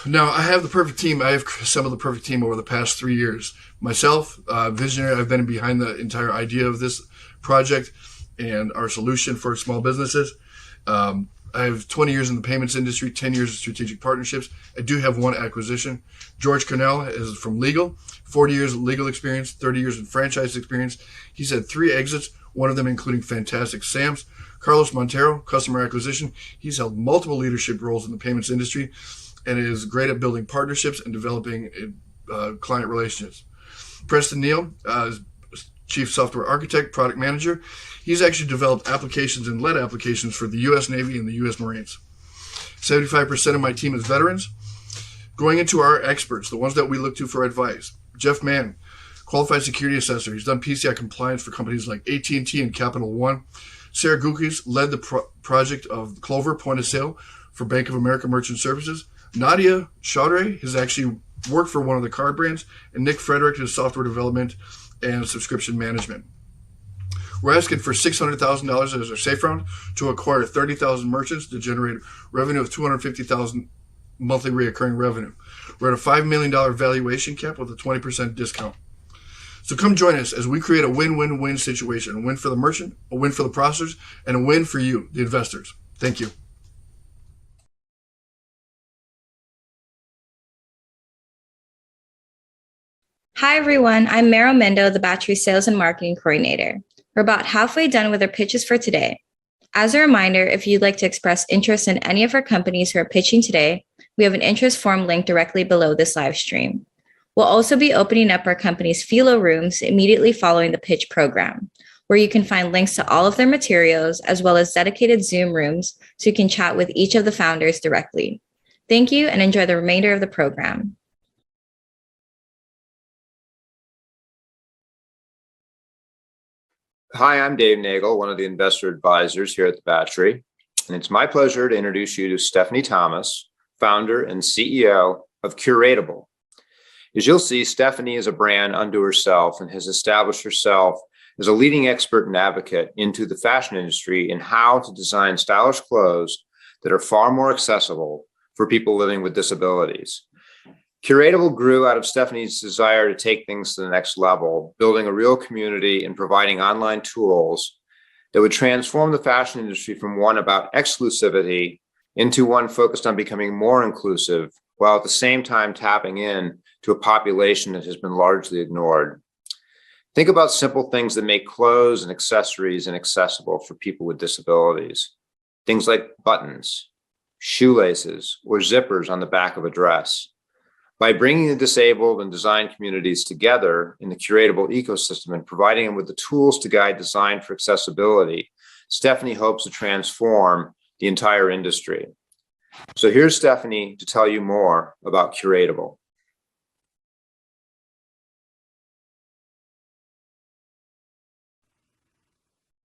M: Now, I have the perfect team. I have assembled the perfect team over the past 3 years. Myself, visionary, I've been behind the entire idea of this project and our solution for small businesses. I have 20 years in the payments industry, 10 years of strategic partnerships. I do have one acquisition. George Cornell is from legal, 40 years of legal experience, 30 years in franchise experience. He's had 3 exits, one of them including Fantastic Sam's. Carlos Montero, customer acquisition. He's held multiple leadership roles in the payments industry and is great at building partnerships and developing client relationships. Preston Neal is Chief Software Architect, Product Manager. He's actually developed applications and led applications for the U.S. Navy and the U.S. Marines. 75% of my team is veterans. Going into our experts, the ones that we look to for advice. Jeff Mann, Qualified Security Assessor. He's done PCI compliance for companies like AT&T and Capital One. Sarah Gukis led the project of Clover Point of Sale for Bank of America Merchant Services. Nadia Chaudhry has actually worked for one of the card brands. And Nick Frederick is software development and subscription management. We're asking for $600,000 as our safe round to acquire 30,000 merchants to generate revenue of $250,000 monthly recurring revenue. We're at a $5 million valuation cap with a 20% discount. So come join us as we create a win-win-win situation, a win for the merchant, a win for the processors, and a win for you, the investors. Thank you.
N: Hi, everyone. I'm Mero Mendo, the Battery Sales and Marketing Coordinator. We're about halfway done with our pitches for today. As a reminder, if you'd like to express interest in any of our companies who are pitching today, we have an interest form linked directly below this live stream. We'll also be opening up our company's Philo rooms immediately following the pitch program, where you can find links to all of their materials, as well as dedicated Zoom rooms so you can chat with each of the founders directly. Thank you and enjoy the remainder of the program.
O: Hi, I'm Dave Nagel, one of the investor advisors here at the Battery, and it's my pleasure to introduce you to Stephanie Thomas, founder and CEO of Curatable. As you'll see, Stephanie is a brand unto herself and has established herself as a leading expert and advocate into the fashion industry in how to design stylish clothes that are far more accessible for people living with disabilities. Curatable grew out of Stephanie's desire to take things to the next level, building a real community and providing online tools that would transform the fashion industry from one about exclusivity into one focused on becoming more inclusive, while at the same time tapping in to a population that has been largely ignored. Think about simple things that make clothes and accessories inaccessible for people with disabilities. Things like buttons, shoelaces, or zippers on the back of a dress. By bringing the disabled and design communities together in the Curatable ecosystem and providing them with the tools to guide design for accessibility, Stephanie hopes to transform the entire industry. So here's Stephanie to tell you more about Curatable.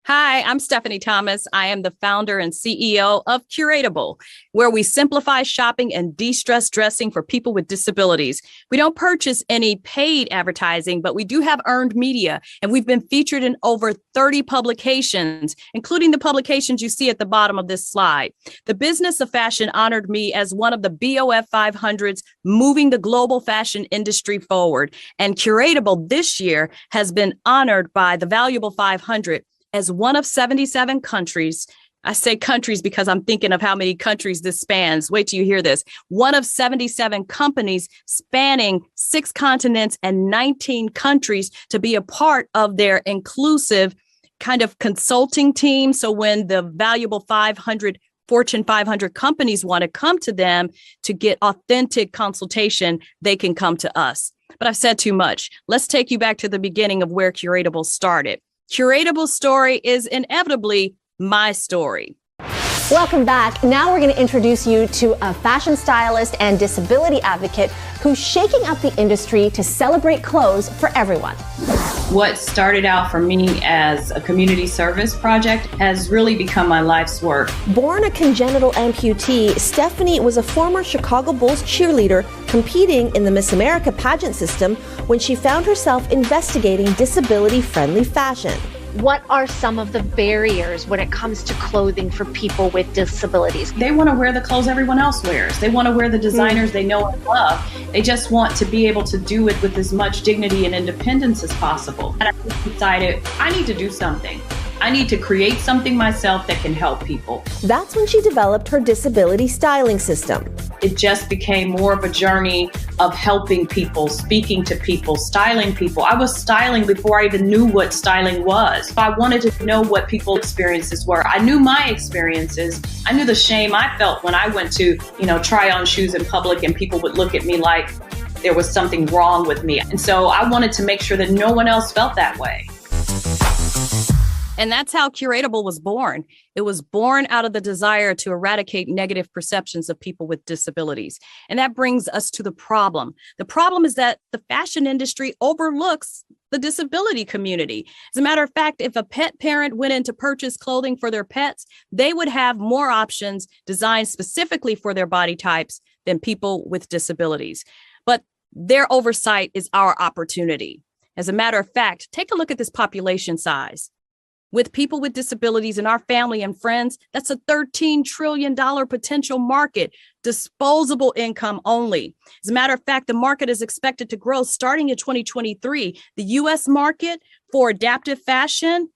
P: Hi, I'm Stephanie Thomas. I am the founder and CEO of Curatable, where we simplify shopping and de-stress dressing for people with disabilities. We don't purchase any paid advertising, but we do have earned media, and we've been featured in over 30 publications, including the publications you see at the bottom of this slide. The Business of Fashion honored me as one of the BOF 500s moving the global fashion industry forward, and Curatable this year has been honored by the Valuable 500 as one of 77 countries. I say countries because I'm thinking of how many countries this spans. Wait till you hear this. One of 77 companies spanning 6 continents and 19 countries to be a part of their inclusive kind of consulting team. So when the Valuable 500 Fortune 500 companies want to come to them to get authentic consultation, they can come to us. But I've said too much. Let's take you back to the beginning of where Curatable started. Curatable's story is inevitably my story.
Q: Welcome back. Now we're going to introduce you to a fashion stylist and disability advocate who's shaking up the industry to celebrate clothes for everyone.
R: What started out for me as a community service project has really become my life's work.
Q: Born a congenital amputee, Stephanie was a former Chicago Bulls cheerleader competing in the Miss America pageant system when she found herself investigating disability-friendly fashion.
S: What are some of the barriers when it comes to clothing for people with disabilities?
R: They want to wear the clothes everyone else wears. They want to wear the designers they know and love. They just want to be able to do it with as much dignity and independence as possible. And I just decided I need to do something. I need to create something myself that can help people.
Q: That's when she developed her disability styling system.
R: It just became more of a journey of helping people, speaking to people, styling people. I was styling before I even knew what styling was. I wanted to know what people's experiences were. I knew my experiences. I knew the shame I felt when I went to, try on shoes in public and people would look at me like there was something wrong with me. And so I wanted to make sure that no one else felt that way.
P: And that's how Curatable was born. It was born out of the desire to eradicate negative perceptions of people with disabilities. And that brings us to the problem. The problem is that the fashion industry overlooks the disability community. As a matter of fact, if a pet parent went in to purchase clothing for their pets, they would have more options designed specifically for their body types than people with disabilities. But their oversight is our opportunity. As a matter of fact, take a look at this population size. With people with disabilities in our family and friends, that's a $13 trillion potential market, disposable income only. As a matter of fact, the market is expected to grow starting in 2023. The US market for adaptive fashion,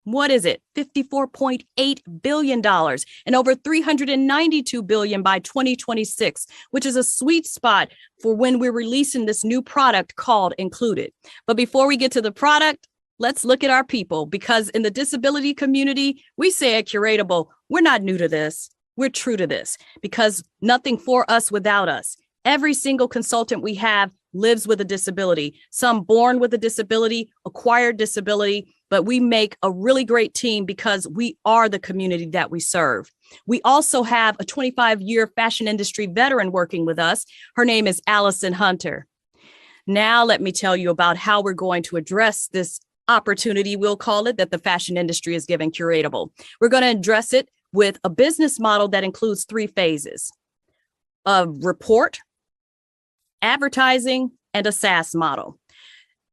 P: what is it? $54.8 billion and over $392 billion by 2026, which is a sweet spot for when we're releasing this new product called Included. But before we get to the product, let's look at our people, because in the disability community, we say at Curatable, we're not new to this. We're true to this, because nothing for us without us. Every single consultant we have lives with a disability, some born with a disability, acquired disability, but we make a really great team because we are the community that we serve. We also have a 25-year fashion industry veteran working with us. Her name is Allison Hunter. Now let me tell you about how we're going to address this opportunity, we'll call it, that the fashion industry is giving Curatable. We're going to address it with a business model that includes 3 phases: a report, advertising, and a SaaS model.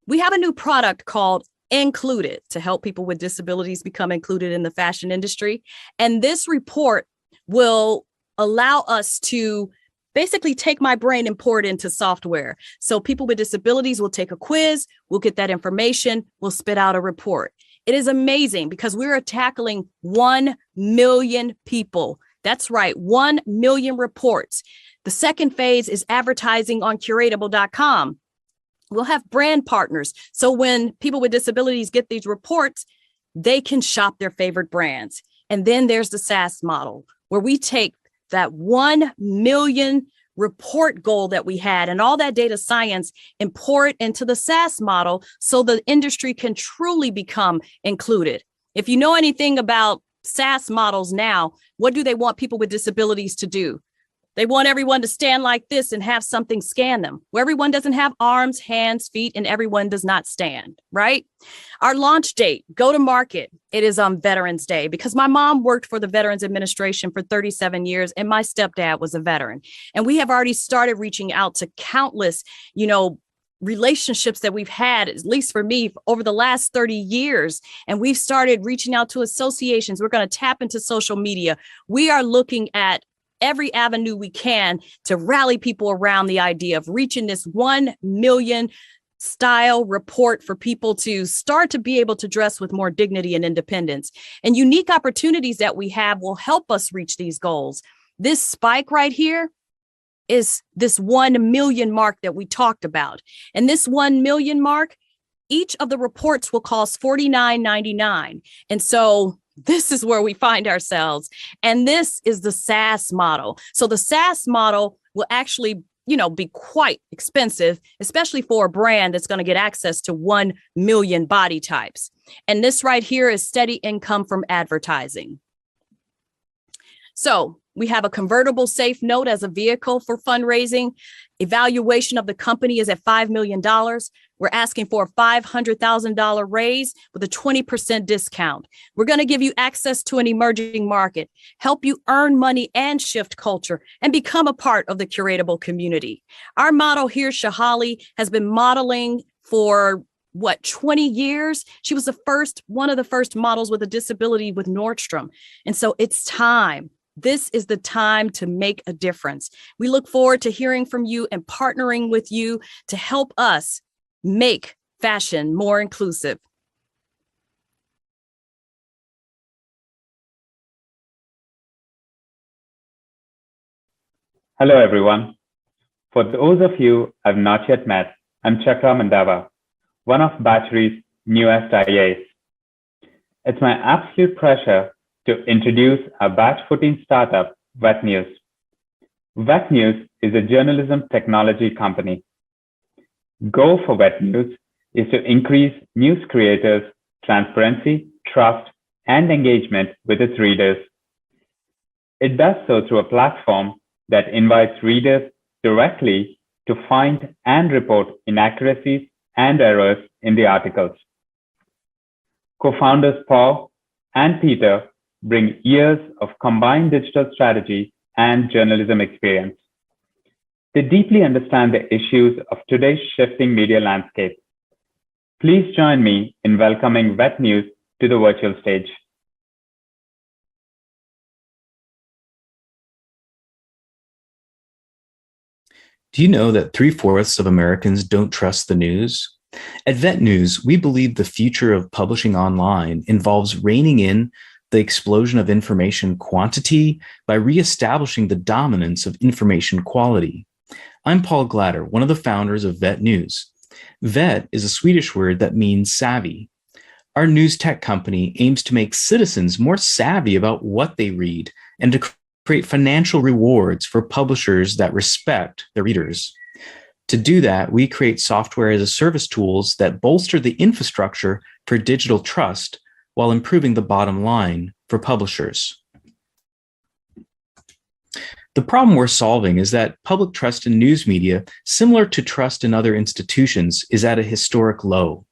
P: We have a new product called Included to help people with disabilities become included in the fashion industry. And this report will allow us to basically take my brain and pour it into software. So people with disabilities will take a quiz, we'll get that information, we'll spit out a report. It is amazing because we're tackling 1 million people. That's right, 1 million reports. The second phase is advertising on Curatable.com. We'll have brand partners. So when people with disabilities get these reports, they can shop their favorite brands. And then there's the SaaS model, where we take that 1 million report goal that we had and all that data science and pour it into the SaaS model so the industry can truly become included. If you know anything about SaaS models now, what do they want people with disabilities to do? They want everyone to stand like this and have something scan them, where everyone doesn't have arms, hands, feet, and everyone does not stand, right? Our launch date, go to market, it is on Veterans Day, because my mom worked for the Veterans Administration for 37 years and my stepdad was a veteran. And we have already started reaching out to countless, relationships that we've had, at least for me, over the last 30 years. And we've started reaching out to associations. We're going to tap into social media. We are looking at every avenue we can to rally people around the idea of reaching this 1 million style report for people to start to be able to dress with more dignity and independence. And unique opportunities that we have will help us reach these goals. This spike right here is this 1 million mark that we talked about. And this 1 million mark, each of the reports will cost $49.99. And so this is where we find ourselves. And this is the SaaS model. So the SaaS model will actually, be quite expensive, especially for a brand that's going to get access to 1 million body types. And this right here is steady income from advertising. So we have a convertible safe note as a vehicle for fundraising. Evaluation of the company is at $5 million. We're asking for a $500,000 raise with a 20% discount. We're going to give you access to an emerging market, help you earn money and shift culture, and become a part of the Curatable community. Our model here, Shahali, has been modeling for 20 years? She was one of the first models with a disability with Nordstrom. And so it's time. This is the time to make a difference. We look forward to hearing from you and partnering with you to help us make fashion more inclusive.
T: Hello, everyone. For those of you I've not yet met, I'm Chakra Mandava, one of Battery's newest IAs. It's my absolute pleasure to introduce our Batch 14 startup, Vet News. Vet News is a journalism technology company. Goal for Vet News is to increase news creators' transparency, trust, and engagement with its readers. It does so through a platform that invites readers directly to find and report inaccuracies and errors in the articles. Co-founders Paul and Peter bring years of combined digital strategy and journalism experience. They deeply understand the issues of today's shifting media landscape. Please join me in welcoming Vet News to the virtual stage.
U: Do you know that 3/4 of Americans don't trust the news? At Vet News, we believe the future of publishing online involves reining in the explosion of information quantity by reestablishing the dominance of information quality. I'm Paul Glatter, one of the founders of Vet News. Vet is a Swedish word that means savvy. Our news tech company aims to make citizens more savvy about what they read and to create financial rewards for publishers that respect their readers. To do that, we create software as a service tools that bolster the infrastructure for digital trust while improving the bottom line for publishers. The problem we're solving is that public trust in news media, similar to trust in other institutions, is at a historic low.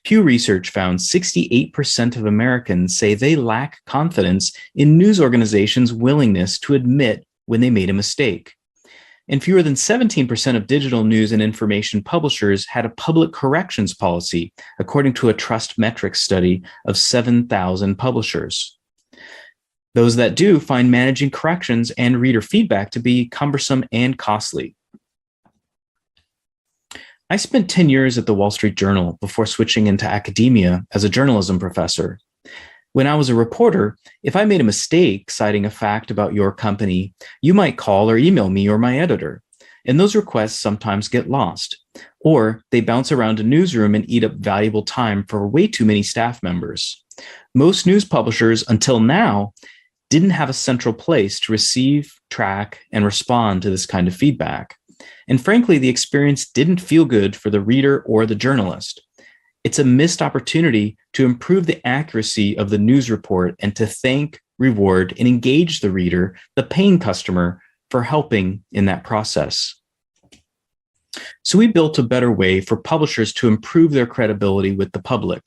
U: Pew Research found 68% of Americans say they lack confidence in news organizations' willingness to admit when they made a mistake. And fewer than 17% of digital news and information publishers had a public corrections policy, according to a Trust Metrics study of 7,000 publishers. Those that do find managing corrections and reader feedback to be cumbersome and costly. I spent 10 years at the Wall Street Journal before switching into academia as a journalism professor. When I was a reporter, if I made a mistake citing a fact about your company, you might call or email me or my editor, and those requests sometimes get lost, or they bounce around a newsroom and eat up valuable time for way too many staff members. Most news publishers until now didn't have a central place to receive, track, and respond to this kind of feedback. And frankly, the experience didn't feel good for the reader or the journalist. It's a missed opportunity to improve the accuracy of the news report and to thank, reward, and engage the reader, the paying customer, for helping in that process. So we built a better way for publishers to improve their credibility with the public.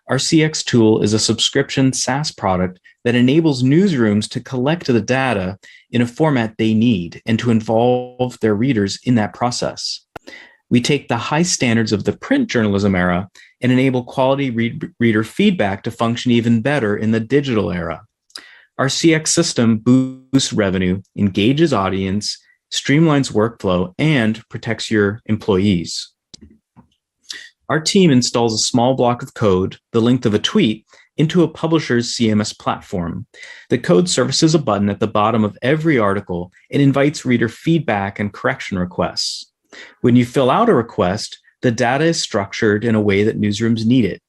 U: Our CX tool is a subscription SaaS product that enables newsrooms to collect the data in a format they need and to involve their readers in that process. We take the high standards of the print journalism era and enable quality reader feedback to function even better in the digital era. Our CX system boosts revenue, engages audience, streamlines workflow, and protects your employees. Our team installs a small block of code, the length of a tweet, into a publisher's CMS platform. The code surfaces a button at the bottom of every article and invites reader feedback and correction requests. When you fill out a request, the data is structured in a way that newsrooms need it.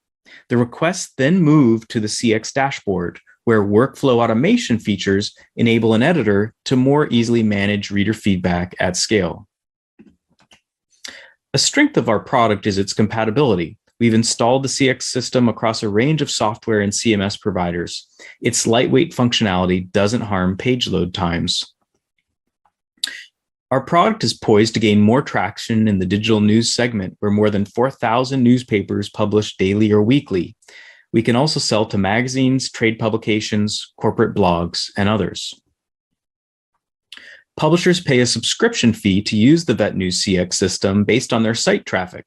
U: The requests then move to the CX dashboard, where workflow automation features enable an editor to more easily manage reader feedback at scale. A strength of our product is its compatibility. We've installed the CX system across a range of software and CMS providers. Its lightweight functionality doesn't harm page load times. Our product is poised to gain more traction in the digital news segment, where more than 4,000 newspapers publish daily or weekly. We can also sell to magazines, trade publications, corporate blogs, and others. Publishers pay a subscription fee to use the Vet News CX system based on their site traffic.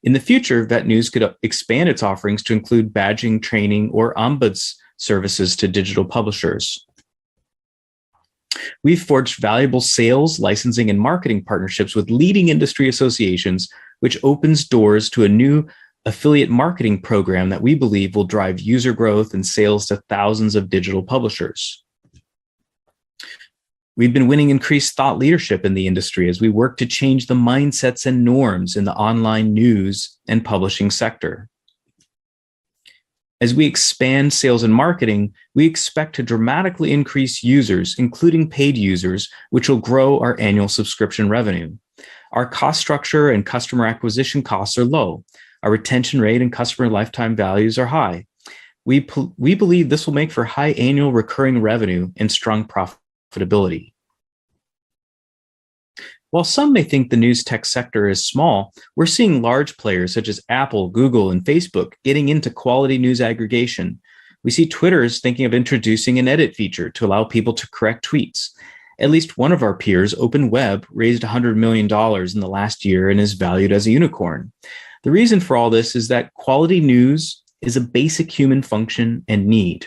U: In the future, Vet News could expand its offerings to include badging, training, or ombuds services to digital publishers. We've forged valuable sales, licensing, and marketing partnerships with leading industry associations, which opens doors to a new affiliate marketing program that we believe will drive user growth and sales to thousands of digital publishers. We've been winning increased thought leadership in the industry as we work to change the mindsets and norms in the online news and publishing sector. As we expand sales and marketing, we expect to dramatically increase users, including paid users, which will grow our annual subscription revenue. Our cost structure and customer acquisition costs are low. Our retention rate and customer lifetime values are high. We believe this will make for high annual recurring revenue and strong profitability. While some may think the news tech sector is small, we're seeing large players such as Apple, Google, and Facebook getting into quality news aggregation. We see Twitter is thinking of introducing an edit feature to allow people to correct tweets. At least one of our peers, OpenWeb, raised $100 million in the last year and is valued as a unicorn. The reason for all this is that quality news is a basic human function and need.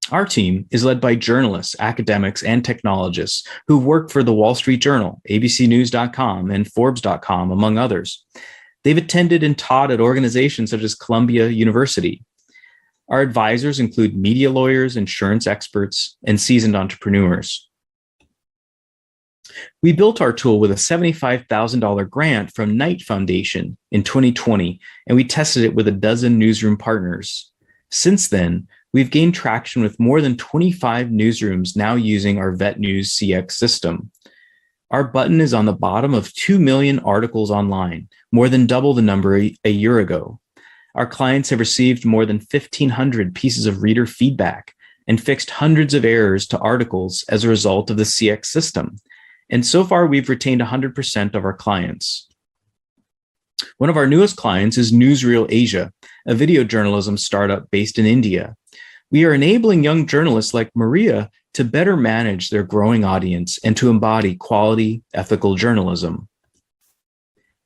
U: Our team is led by journalists, academics, and technologists who've worked for the Wall Street Journal, abcnews.com, and Forbes.com, among others. They've attended and taught at organizations such as Columbia University. Our advisors include media lawyers, insurance experts, and seasoned entrepreneurs. We built our tool with a $75,000 grant from Knight Foundation in 2020, and we tested it with a dozen newsroom partners. Since then, we've gained traction with more than 25 newsrooms now using our VetNews CX system. Our button is on the bottom of 2 million articles online, more than double the number a year ago. Our clients have received more than 1,500 pieces of reader feedback and fixed hundreds of errors to articles as a result of the CX system. And so far, we've retained 100% of our clients. One of our newest clients is Newsreel Asia, a video journalism startup based in India. We are enabling young journalists like Maria to better manage their growing audience and to embody quality, ethical journalism.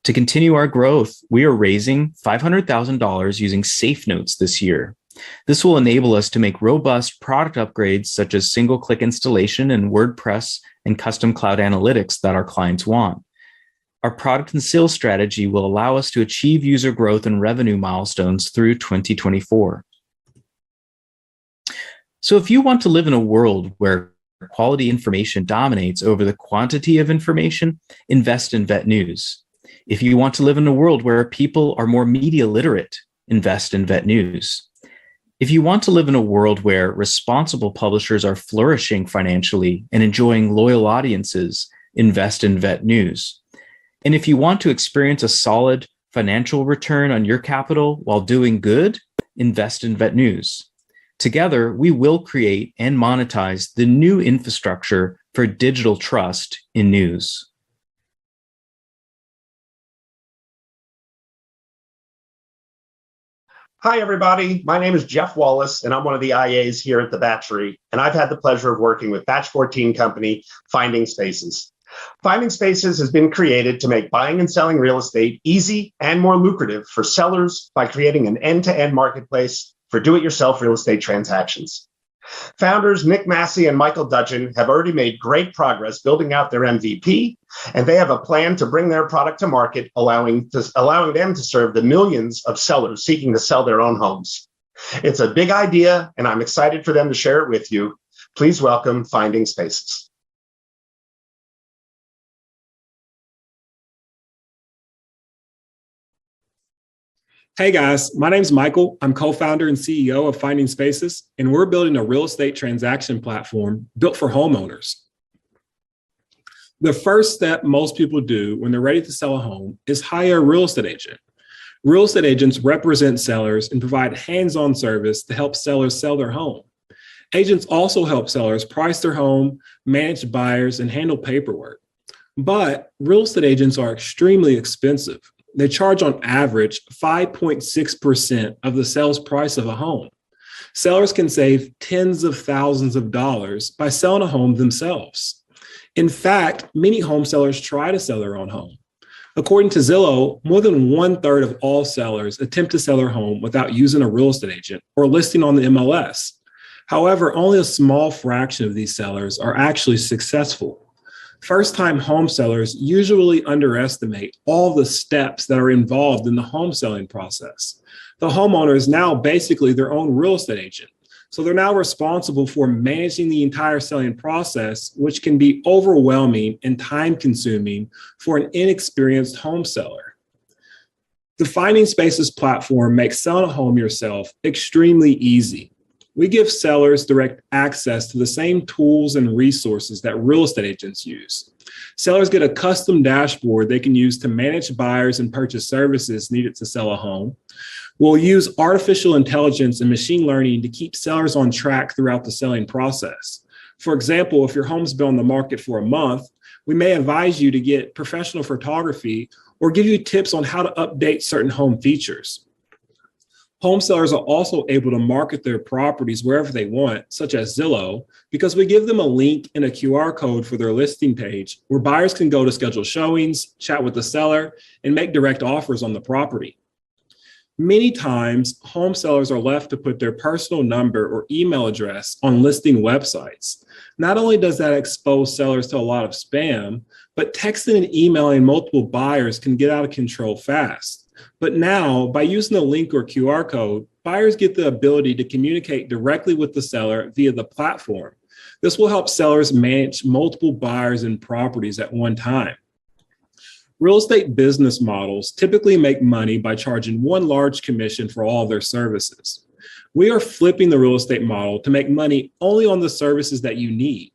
U: To continue our growth, we are raising $500,000 using Safe Notes this year. This will enable us to make robust product upgrades such as single-click installation and WordPress and custom cloud analytics that our clients want. Our product and sales strategy will allow us to achieve user growth and revenue milestones through 2024. So if you want to live in a world where quality information dominates over the quantity of information, invest in VetNews. If you want to live in a world where people are more media literate, invest in VetNews. If you want to live in a world where responsible publishers are flourishing financially and enjoying loyal audiences, invest in VetNews. And if you want to experience a solid financial return on your capital while doing good, invest in VetNews. Together, we will create and monetize the new infrastructure for digital trust in news.
A: Hi, everybody. My name is Jeff Wallace, and I'm one of the IAs here at the Battery, and I've had the pleasure of working with Batch 14 company, Finding Spaces. Finding Spaces has been created to make buying and selling real estate easy and more lucrative for sellers by creating an end-to-end marketplace for do-it-yourself real estate transactions. Founders Nick Massey and Michael Dudgeon have already made great progress building out their MVP, and they have a plan to bring their product to market, allowing them to serve the millions of sellers seeking to sell their own homes. It's a big idea, and I'm excited for them to share it with you. Please welcome Finding Spaces.
V: Hey guys, my name's Michael. I'm co-founder and CEO of Finding Spaces, and we're building a real estate transaction platform built for homeowners. The first step most people do when they're ready to sell a home is hire a real estate agent. Real estate agents represent sellers and provide hands-on service to help sellers sell their home. Agents also help sellers price their home, manage buyers, and handle paperwork. But real estate agents are extremely expensive. They charge on average 5.6% of the sales price of a home. Sellers can save tens of thousands of dollars by selling a home themselves. In fact, many home sellers try to sell their own home. According to Zillow, more than 1/3 of all sellers attempt to sell their home without using a real estate agent or listing on the MLS. However, only a small fraction of these sellers are actually successful. First-time home sellers usually underestimate all the steps that are involved in the home selling process. The homeowner is now basically their own real estate agent. So they're now responsible for managing the entire selling process, which can be overwhelming and time-consuming for an inexperienced home seller. The Finding Spaces platform makes selling a home yourself extremely easy. We give sellers direct access to the same tools and resources that real estate agents use. Sellers get a custom dashboard they can use to manage buyers and purchase services needed to sell a home. We'll use artificial intelligence and machine learning to keep sellers on track throughout the selling process. For example, if your home's been on the market for a month, we may advise you to get professional photography or give you tips on how to update certain home features. Home sellers are also able to market their properties wherever they want, such as Zillow, because we give them a link and a QR code for their listing page where buyers can go to schedule showings, chat with the seller, and make direct offers on the property. Many times, home sellers are left to put their personal number or email address on listing websites. Not only does that expose sellers to a lot of spam, but texting and emailing multiple buyers can get out of control fast. But now, by using a link or QR code, buyers get the ability to communicate directly with the seller via the platform. This will help sellers manage multiple buyers and properties at one time. Real estate business models typically make money by charging one large commission for all of their services. We are flipping the real estate model to make money only on the services that you need.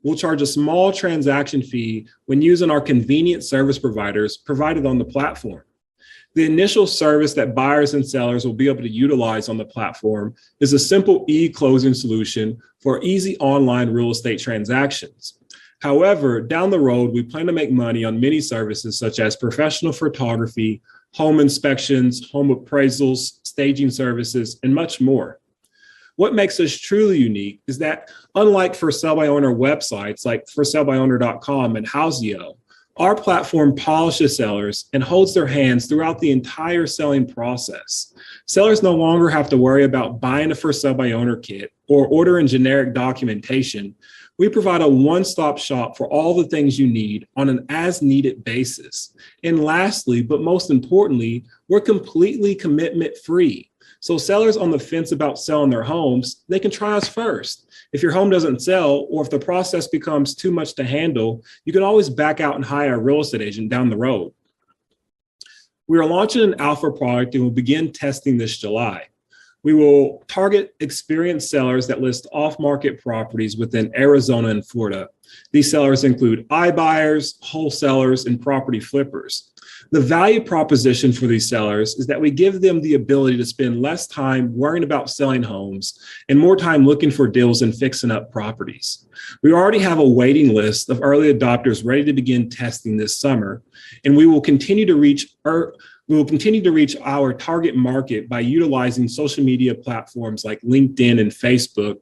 V: We'll charge a small transaction fee when using our convenient service providers provided on the platform. The initial service that buyers and sellers will be able to utilize on the platform is a simple e-closing solution for easy online real estate transactions. However, down the road, we plan to make money on many services such as professional photography, home inspections, home appraisals, staging services, and much more. What makes us truly unique is that, unlike for sale by owner websites like forsalebyowners.com and Houseo, our platform polishes sellers and holds their hands throughout the entire selling process. Sellers no longer have to worry about buying a for sale by owner kit or ordering generic documentation. We provide a one-stop shop for all the things you need on an as-needed basis. And lastly, but most importantly, we're completely commitment-free. So sellers on the fence about selling their homes, they can try us first. If your home doesn't sell, or if the process becomes too much to handle, you can always back out and hire a real estate agent down the road. We are launching an alpha product and will begin testing this July. We will target experienced sellers that list off-market properties within Arizona and Florida. These sellers include iBuyers, wholesalers, and property flippers. The value proposition for these sellers is that we give them the ability to spend less time worrying about selling homes and more time looking for deals and fixing up properties. We already have a waiting list of early adopters ready to begin testing this summer, and we will continue to reach our target market by utilizing social media platforms like LinkedIn and Facebook.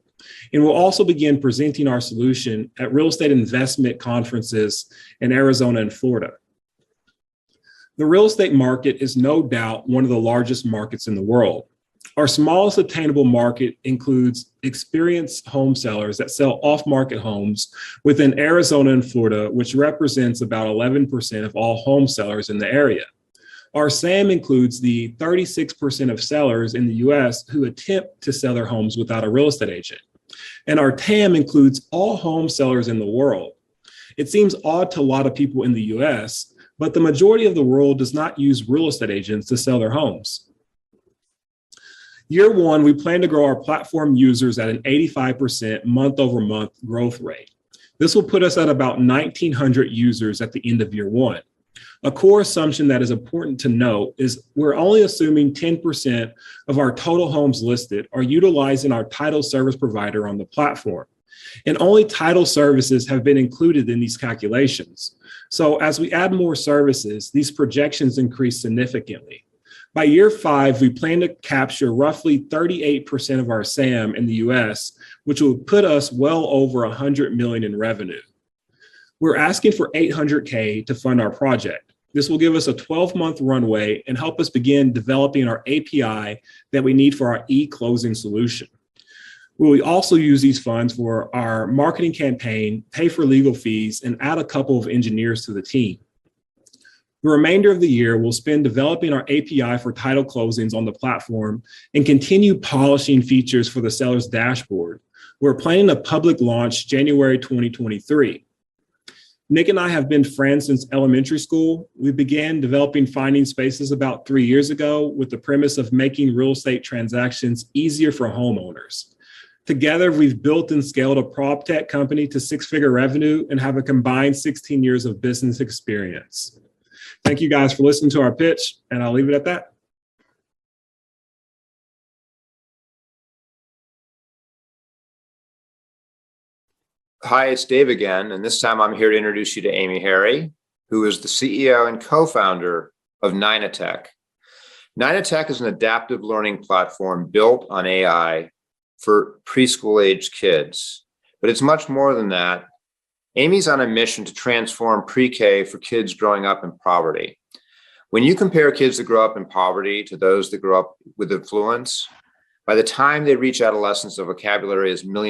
V: And we'll also begin presenting our solution at real estate investment conferences in Arizona and Florida. The real estate market is no doubt one of the largest markets in the world. Our smallest attainable market includes experienced home sellers that sell off-market homes within Arizona and Florida, which represents about 11% of all home sellers in the area. Our SAM includes the 36% of sellers in the US who attempt to sell their homes without a real estate agent. And our TAM includes all home sellers in the world. It seems odd to a lot of people in the US, but the majority of the world does not use real estate agents to sell their homes. Year one, we plan to grow our platform users at an 85% month-over-month growth rate. This will put us at about 1,900 users at the end of year one. A core assumption that is important to note is we're only assuming 10% of our total homes listed are utilizing our title service provider on the platform. And only title services have been included in these calculations. So as we add more services, these projections increase significantly. By year 5, we plan to capture roughly 38% of our SAM in the US, which will put us well over $100 million in revenue. We're asking for $800K to fund our project. This will give us a 12-month runway and help us begin developing our API that we need for our e-closing solution. We will also use these funds for our marketing campaign, pay for legal fees, and add a couple of engineers to the team. The remainder of the year, we'll spend developing our API for title closings on the platform and continue polishing features for the seller's dashboard. We're planning a public launch January 2023. Nick and I have been friends since elementary school. We began developing Finding Spaces about 3 years ago with the premise of making real estate transactions easier for homeowners. Together, we've built and scaled a prop tech company to 6-figure revenue and have a combined 16 years of business experience. Thank you guys for listening to our pitch, and I'll leave it at that.
O: Hi, it's Dave again, and this time I'm here to introduce you to Amy Harry, who is the CEO and co-founder of Ninetech. Ninetech is an adaptive learning platform built on AI for preschool-aged kids, but it's much more than that. Amy's on a mission to transform pre-K for kids growing up in poverty. When you compare kids that grow up in poverty to those that grow up with affluence, by the time they reach adolescence, the vocabulary is millions